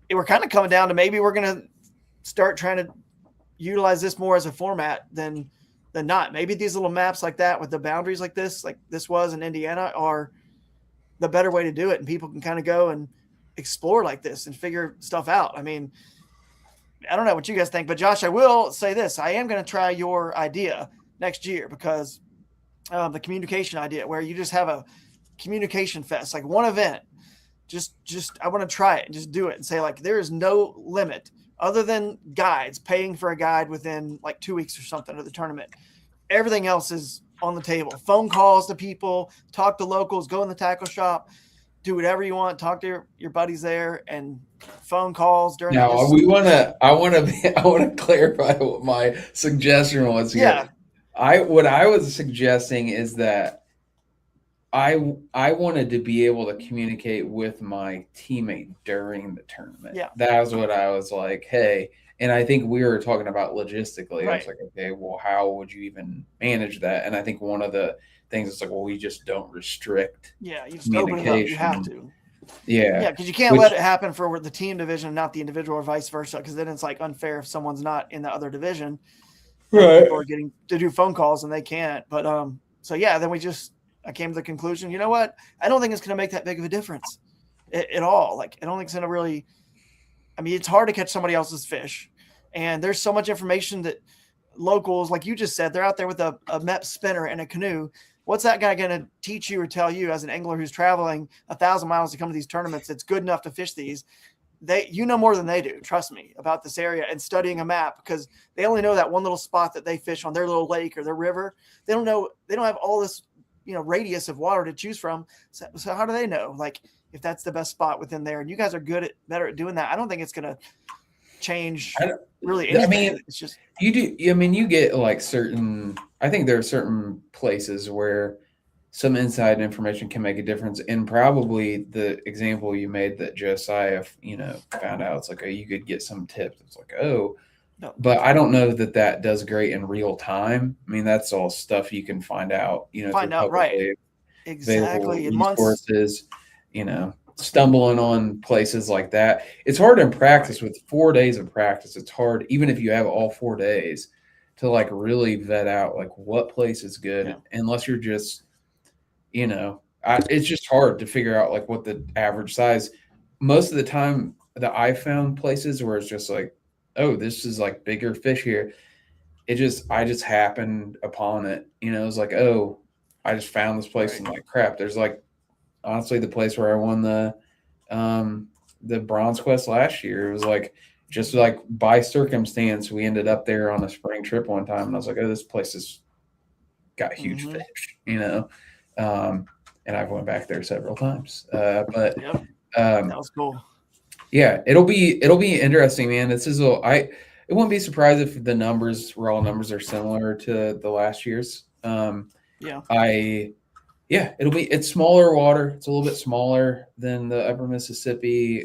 we're kind of coming down to maybe we're going to start trying to utilize this more as a format than not. Maybe these little maps like that with the boundaries like this was in Indiana, are the better way to do it. And people can kind of go and explore like this and figure stuff out. I mean, I don't know what you guys think, but Josh, I will say this. I am going to try your idea next year, because the communication idea where you just have a communication fest, like one event, just I want to try it and just do it and say like, there is no limit other than guides, paying for a guide within like 2 weeks or something of the tournament. Everything else is on the table. Phone calls to people, talk to locals, go in the tackle shop, do whatever you want, talk to your buddies there, and phone calls during. Now I want to clarify what my suggestion was here. Yeah. What I was suggesting is that I wanted to be able to communicate with my teammate during the tournament. Yeah. That was what I was like, hey, and I think we were talking about logistically. Right. I was like, okay, well, how would you even manage that? And I think one of the things is like, well, we just don't restrict. Yeah, you just open it up. You have to. Yeah, because you can't let it happen for the team division, not the individual, or vice versa. Because then it's like unfair if someone's not in the other division. Right. People are getting to do phone calls and they can't. But so yeah, then I came to the conclusion, you know what? I don't think it's going to make that big of a difference at all. Like, I don't think it's going to really. I mean, it's hard to catch somebody else's fish, and there's so much information that locals, like you just said, they're out there with a MEP spinner and a canoe. What's that guy going to teach you or tell you as an angler who's traveling 1,000 miles to come to these tournaments? It's good enough to fish these. You know more than they do, trust me, about this area and studying a map, because they only know that one little spot that they fish on their little lake or their river. They don't have all this, radius of water to choose from. So how do they know, like, if that's the best spot within there? And you guys are better at doing that. I don't think it's going to change really anything. I mean, it's just you do. I mean, you get like I think there are certain places where some inside information can make a difference. And probably the example you made that Josiah, found out, it's like, oh, you could get some tips. It's like, oh, no. But I don't know that does great in real time. I mean, that's all stuff you can find out, right. Exactly. In resources, stumbling on places like that. It's hard in practice. With 4 days of practice. It's hard, even if you have all 4 days, to like really vet out like what place is good, unless you're just, it's just hard to figure out like what the average size. most of the time that I found places where it's just like, oh, this is like bigger fish here. I just happened upon it. You know, it was like, oh, I just found this place and like crap. There's like honestly the place where I won the Bronzequest last year. It was like just like by circumstance we ended up there on a spring trip one time, and I was like, oh, this place has got huge fish, you know. And I've went back there several times. But that was cool. Yeah, it'll be interesting, man. This is it wouldn't be surprised if the raw numbers are similar to the last year's. It's smaller water. It's a little bit smaller than the upper Mississippi.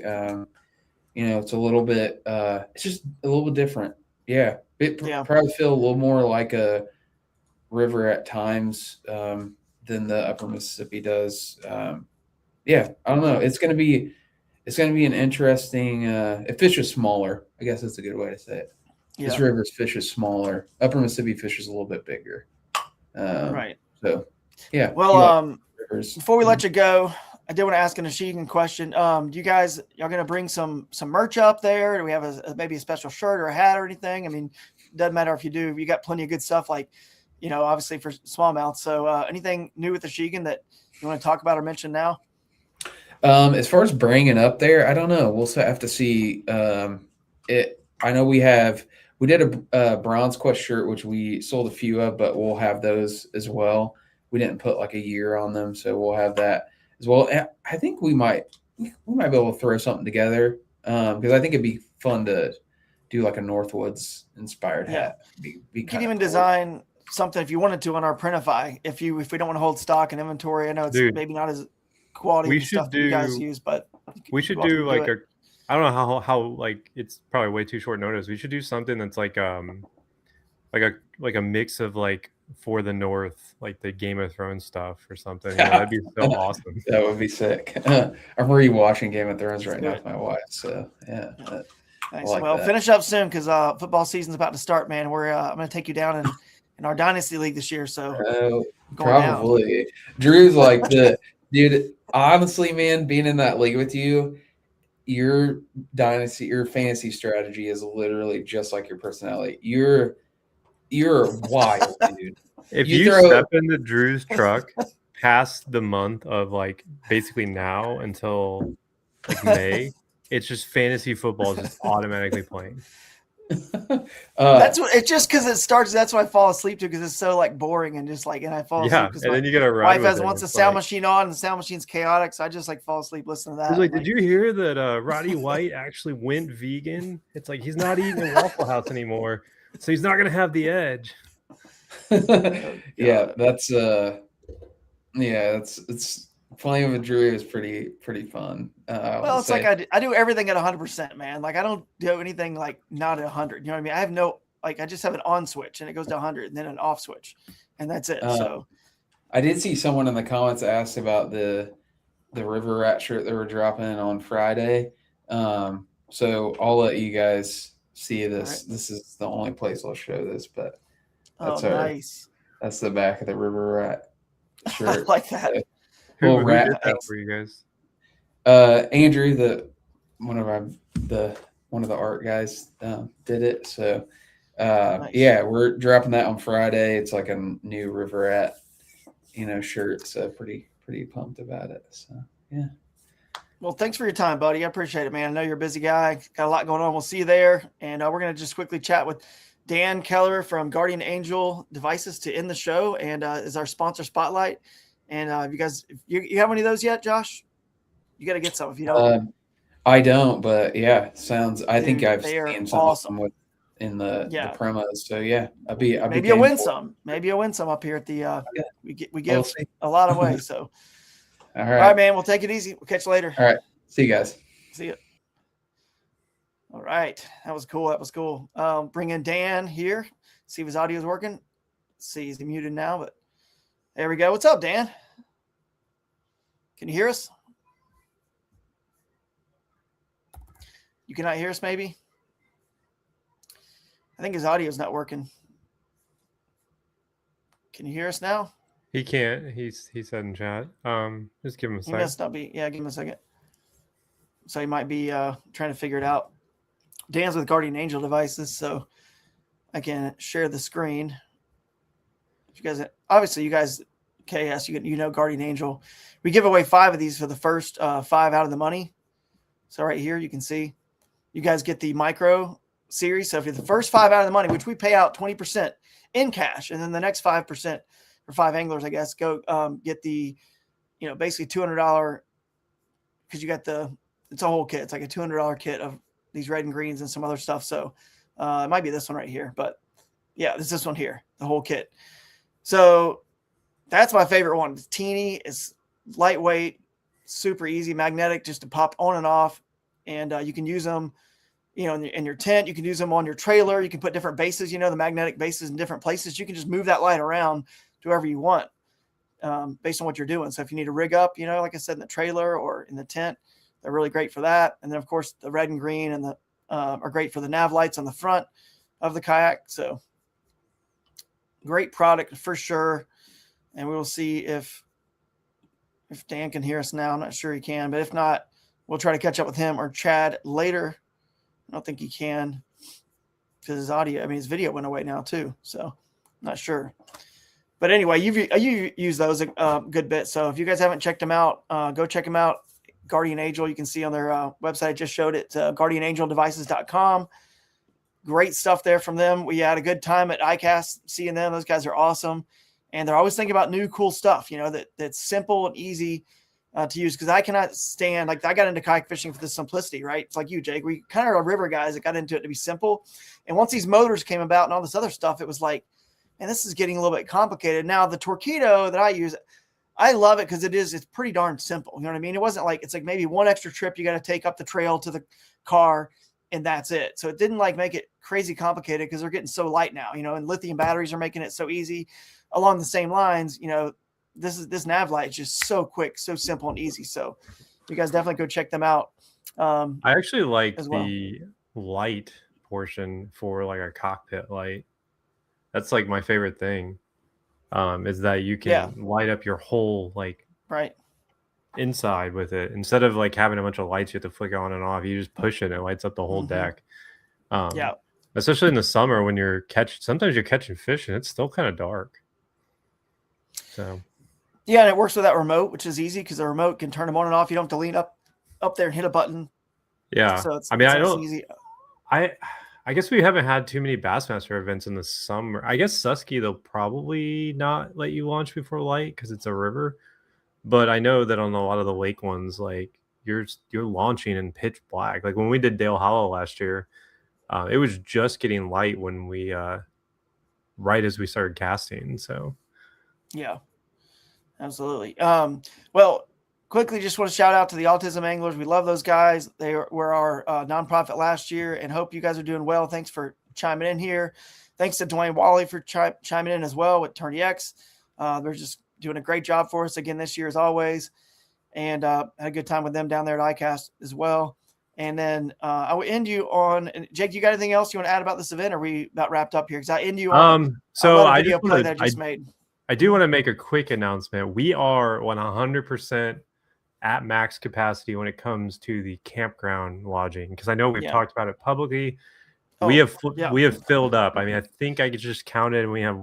You know, it's a little bit it's just a little bit different. Yeah. Probably feel a little more like a river at times than the upper Mississippi does. I don't know. It's gonna be an interesting it fishes smaller. I guess that's a good way to say it. This river's fish is smaller. Upper Mississippi fish is a little bit bigger. Right. So yeah. Well, before we let you go, I did want to ask an Achigan question. Do you guys y'all gonna bring some merch up there? Do we have maybe a special shirt or a hat or anything? I mean, it doesn't matter if you do. You got plenty of good stuff, like, you know, obviously for smallmouth. So anything new with Achigan that you want to talk about or mention now? As far as bringing up there, I don't know. We'll have to see. I know we did a Bronzequest shirt, which we sold a few of, but we'll have those as well. We didn't put like a year on them, so we'll have that as well. And I think we might be able to throw something together because I think it'd be fun to do like a Northwoods inspired hat. You can even design something if you wanted to on our Printify. If we don't want to hold stock and inventory, I know it's maybe not as quality stuff that you guys use, but we should do like I don't know how like it's probably way too short notice. We should do something that's like a mix of like For the North, like the Game of Thrones stuff or something. You know, that'd be so awesome. That would be sick. I'm rewatching Game of Thrones right now with my wife, so yeah. Nice. Well, finish up soon because football season's about to start, man. I'm going to take you down in our Dynasty League this year. So probably down. Drew's like dude. Honestly, man, being in that league with you, your fantasy strategy is literally just like your personality. You're wild, dude. If you step into Drew's truck past the month of like basically now until like May, it's just fantasy football just automatically playing. That's what it's just because it starts. That's why I fall asleep to because it's so like boring and just like and I fall asleep because and then you gotta ride. Wife wants the sound machine on and the sound machine's chaotic, so I just like fall asleep listening to that. Like, did you hear that Roddy White actually went vegan? It's like he's not eating at Waffle House anymore, so he's not gonna have the edge. It's playing with Drew is pretty fun. Well, it's like I do everything at 100%, man. Like I don't do anything like not at 100. You know what I mean? I have I just have an on switch and it goes to 100 and then an off switch, and that's it. So I did see someone in the comments asked about the River Rat shirt that we're dropping on Friday. So I'll let you guys see this. Right. This is the only place I'll show this, but that's nice. That's the back of the River Rat shirt. I like that. Who did that for you guys? Andrew, one of the art guys did it. So nice. Yeah, we're dropping that on Friday. It's like a new River Rat, shirt. So pretty pumped about it. So yeah. Well, thanks for your time, buddy. I appreciate it, man. I know you're a busy guy. Got a lot going on. We'll see you there. And we're going to just quickly chat with Dan Keller from Guardian Angel Devices to end the show and is our sponsor spotlight. And if you guys, you have any of those yet, Josh? You got to get some if you don't. I don't, but yeah, I think I've seen some awesome in the promos. So yeah, maybe you'll win some. Maybe you'll win some up here at the. We give a lot away. So. All right, man. We'll take it easy. We'll catch you later. All right. See you guys. See you. All right. That was cool. Bring in Dan here. See if his audio is working. See, he's muted now, but there we go. What's up, Dan? Can you hear us? You cannot hear us, maybe? I think his audio is not working. Can you hear us now? He can't. He said in chat. Just give him a second. He must not be. Yeah, give him a second. So he might be trying to figure it out. Dan's with Guardian Angel devices, so I can share the screen. If you guys, obviously, you guys, KS, you know Guardian Angel. We give away 5 of these for the first 5 out of the money. So right here, you can see you guys get the micro series. So if you're the first 5 out of the money, which we pay out 20% in cash, and then the next 5% for 5 anglers, I guess, go get the, basically $200, because you got it's a whole kit. It's like a $200 kit of these red and greens and some other stuff. So it might be this one right here, but yeah, this one here, the whole kit. So that's my favorite one. It's teeny, it's lightweight, super easy, magnetic, just to pop on and off. And you can use them, in your tent. You can use them on your trailer. You can put different bases, the magnetic bases in different places. You can just move that light around to wherever you want based on what you're doing. So if you need to rig up, like I said, in the trailer or in the tent, they're really great for that. And then, of course, the red and green and are great for the nav lights on the front of the kayak. So great product for sure. And we will see if Dan can hear us now. I'm not sure he can, but if not, we'll try to catch up with him or Chad later. I don't think he can because his video went away now too. So I'm not sure. But anyway, you use those a good bit. So if you guys haven't checked them out, go check them out. Guardian Angel, you can see on their website. I just showed it, guardianangeldevices.com. Great stuff there from them. We had a good time at ICAST seeing them. Those guys are awesome. And they're always thinking about new cool stuff, that's simple and easy to use. Because I cannot stand, I got into kayak fishing for the simplicity, right? It's like you, Jake. We kind of are river guys that got into it to be simple. And once these motors came about and all this other stuff, it was like, man, this is getting a little bit complicated. Now, the Torpedo that I use, I love it because it's pretty darn simple. You know what I mean? It wasn't it's like maybe one extra trip you got to take up the trail to the car and that's it. So it didn't make it crazy complicated because they're getting so light now, and lithium batteries are making it so easy. Along the same lines, this nav light is just so quick, so simple and easy. So you guys definitely go check them out. I actually like the well. light portion for a cockpit light. That's my favorite thing. Is that you can light up your whole right inside with it instead of having a bunch of lights you have to flick on and off. You just push it and it lights up the whole deck. Especially in the summer when sometimes you're catching fish and it's still kind of dark. So and it works with that remote, which is easy because the remote can turn them on and off. You don't have to lean up there and hit a button. Yeah, so easy. I guess we haven't had too many Bassmaster events in the summer. I guess Susky, they'll probably not let you launch before light because it's a river. But I know that on a lot of the lake ones, you're launching in pitch black. When we did Dale Hollow last year, it was just getting light when we right as we started casting. So yeah, absolutely. Well, quickly, just want to shout out to the Autism Anglers. We love those guys. They were our nonprofit last year and hope you guys are doing well. Thanks for chiming in here. Thanks to Dwayne Wally for chiming in as well with Turn X. They're just doing a great job for us again this year as always. And had a good time with them down there at ICAST as well. And then I will end you on, Jake, you got anything else you want to add about this event? Or are we about wrapped up here? Because I end you on so a video play that I just made. I do want to make a quick announcement. We are 100% at max capacity when it comes to the campground lodging, because I know we've talked about it publicly. We have filled up. I mean, I think I just counted and we have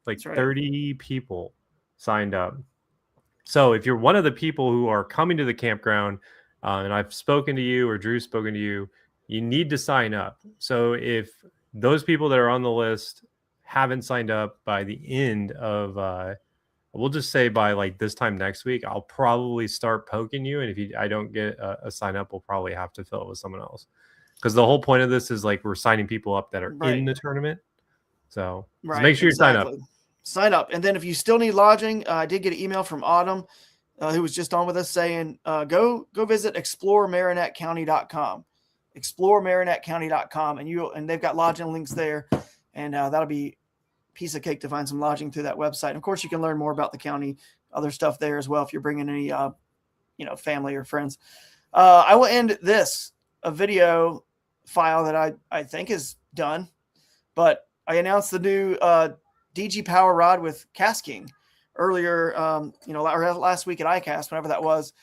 30 people signed up. So if you're one of the people who are coming to the campground and I've spoken to you or Drew's spoken to you, you need to sign up. So if those people that are on the list haven't signed up by the end of we'll just say by this time next week, I'll probably start poking you. And if I don't get a sign up, we'll probably have to fill it with someone else. Because the whole point of this is we're signing people up that are in the tournament. So make sure you sign up. Sign up. And then if you still need lodging, I did get an email from Autumn, who was just on with us saying, go visit exploremarinettecounty.com. Exploremarinettecounty.com. And they've got lodging links there. And that'll be piece of cake to find some lodging through that website. And of course, you can learn more about the county, other stuff there as well if you're bringing any, family or friends. I will end a video file that I think is done, but I announced the new DG Power Rod with Cast King earlier, or last week at ICAST, whenever that was.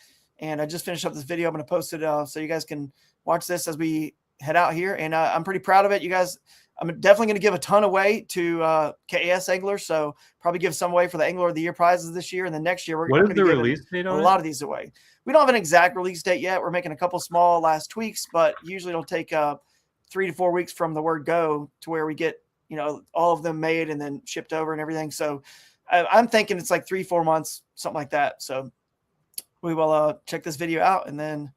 And I just finished up this video. I'm going to post it so you guys can watch this as we head out here. And I'm pretty proud of it. You guys, I'm definitely going to give a ton away to KAS anglers. So probably give some away for the Angler of the Year prizes this year. And then next year, we're going to give release date on a lot of these away. We don't have an exact release date yet. We're making a couple small last tweaks, but usually it'll take 3 to 4 weeks from the word go to where we get, all of them made and then shipped over and everything. So I'm thinking it's like 3-4 months, something like that. So we will check this video out, and then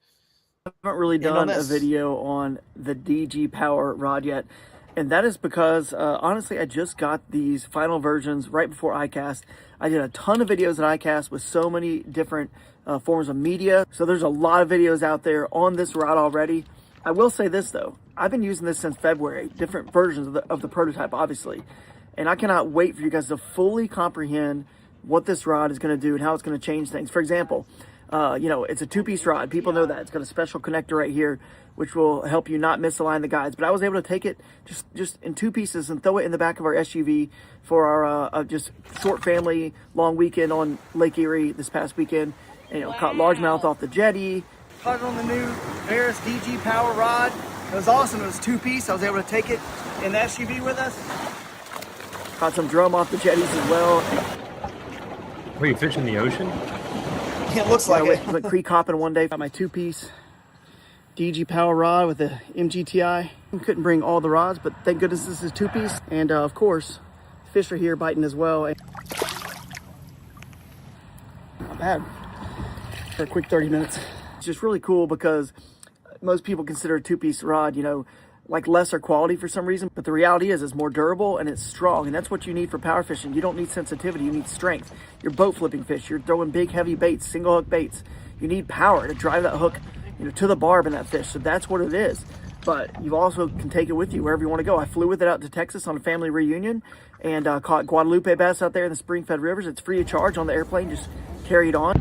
I haven't really done a video on the DG Power rod yet, and that is because honestly I just got these final versions right before iCast. I did a ton of videos at iCast with so many different forms of media, so there's a lot of videos out there on this rod already. I will say this though, I've been using this since February, different versions of the prototype obviously, and I cannot wait for you guys to fully comprehend what this rod is going to do and how it's going to change things. For example, it's a 2-piece rod. People know that. It's got a special connector right here, which will help you not misalign the guides. But I was able to take it just in 2 pieces and throw it in the back of our SUV for our just short family long weekend on Lake Erie this past weekend. And, caught largemouth off the jetty. Caught it on the new Ferris DG Power rod. It was awesome. It was 2-piece. I was able to take it in the SUV with us. Caught some drum off the jetties as well. Were you fishing the ocean? It looks like it. Went creek hopping one day. Got my 2-piece DG Power rod with the MGTI. Couldn't bring all the rods, but thank goodness this is 2-piece. And of course, fish are here biting as well. Not bad for a quick 30 minutes. It's just really cool because most people consider a 2-piece rod, like lesser quality for some reason, but the reality is it's more durable and it's strong, and that's what you need for power fishing. You don't need sensitivity, you need strength. You're boat flipping fish, you're throwing big heavy baits, single hook baits. You need power to drive that hook to the barb in that fish, so that's what it is. But you also can take it with you wherever you want to go. I flew with it out to Texas on a family reunion and caught Guadalupe bass out there in the spring-fed rivers. It's free of charge on the airplane, just carry it on.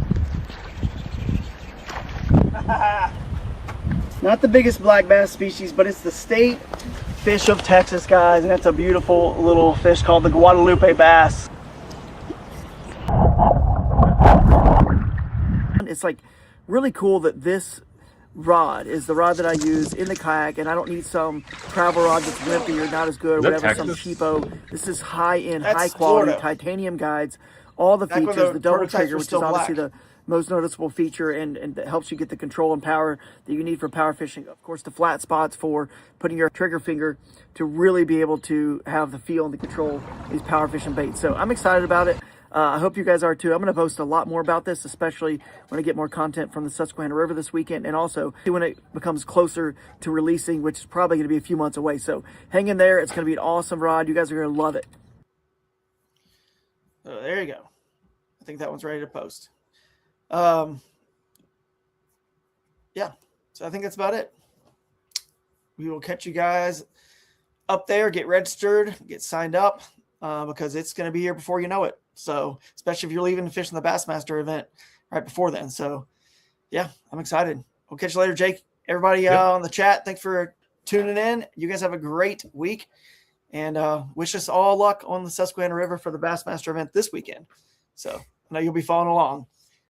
Not the biggest black bass species, but it's the state fish of Texas, guys, and that's a beautiful little fish called the Guadalupe bass. It's like really cool that this rod is the rod that I use in the kayak, and I don't need some travel rod that's wimpy or not as good or whatever, some cheapo. This is high-end, high-quality titanium guides, all the features, the double trigger, which is obviously the most noticeable feature and that helps you get the control and power that you need for power fishing. Of course, the flat spots for putting your trigger finger to really be able to have the feel and the control of these power fishing baits. So I'm excited about it. I hope you guys are too. I'm going to post a lot more about this, especially when I get more content from the Susquehanna River this weekend, and also when it becomes closer to releasing, which is probably going to be a few months away. So hang in there. It's going to be an awesome rod. You guys are going to love it. There you go. I think that one's ready to post. Yeah, so I think that's about it. We will catch you guys up there. Get registered, get signed up, because it's going to be here before you know it. So, especially if you're leaving to fish in the Bassmaster event right before then. So, yeah, I'm excited. We'll catch you later, Jake. Everybody on the chat, thanks for tuning in. You guys have a great week, and wish us all luck on the Susquehanna River for the Bassmaster event this weekend. So, I know you'll be following along.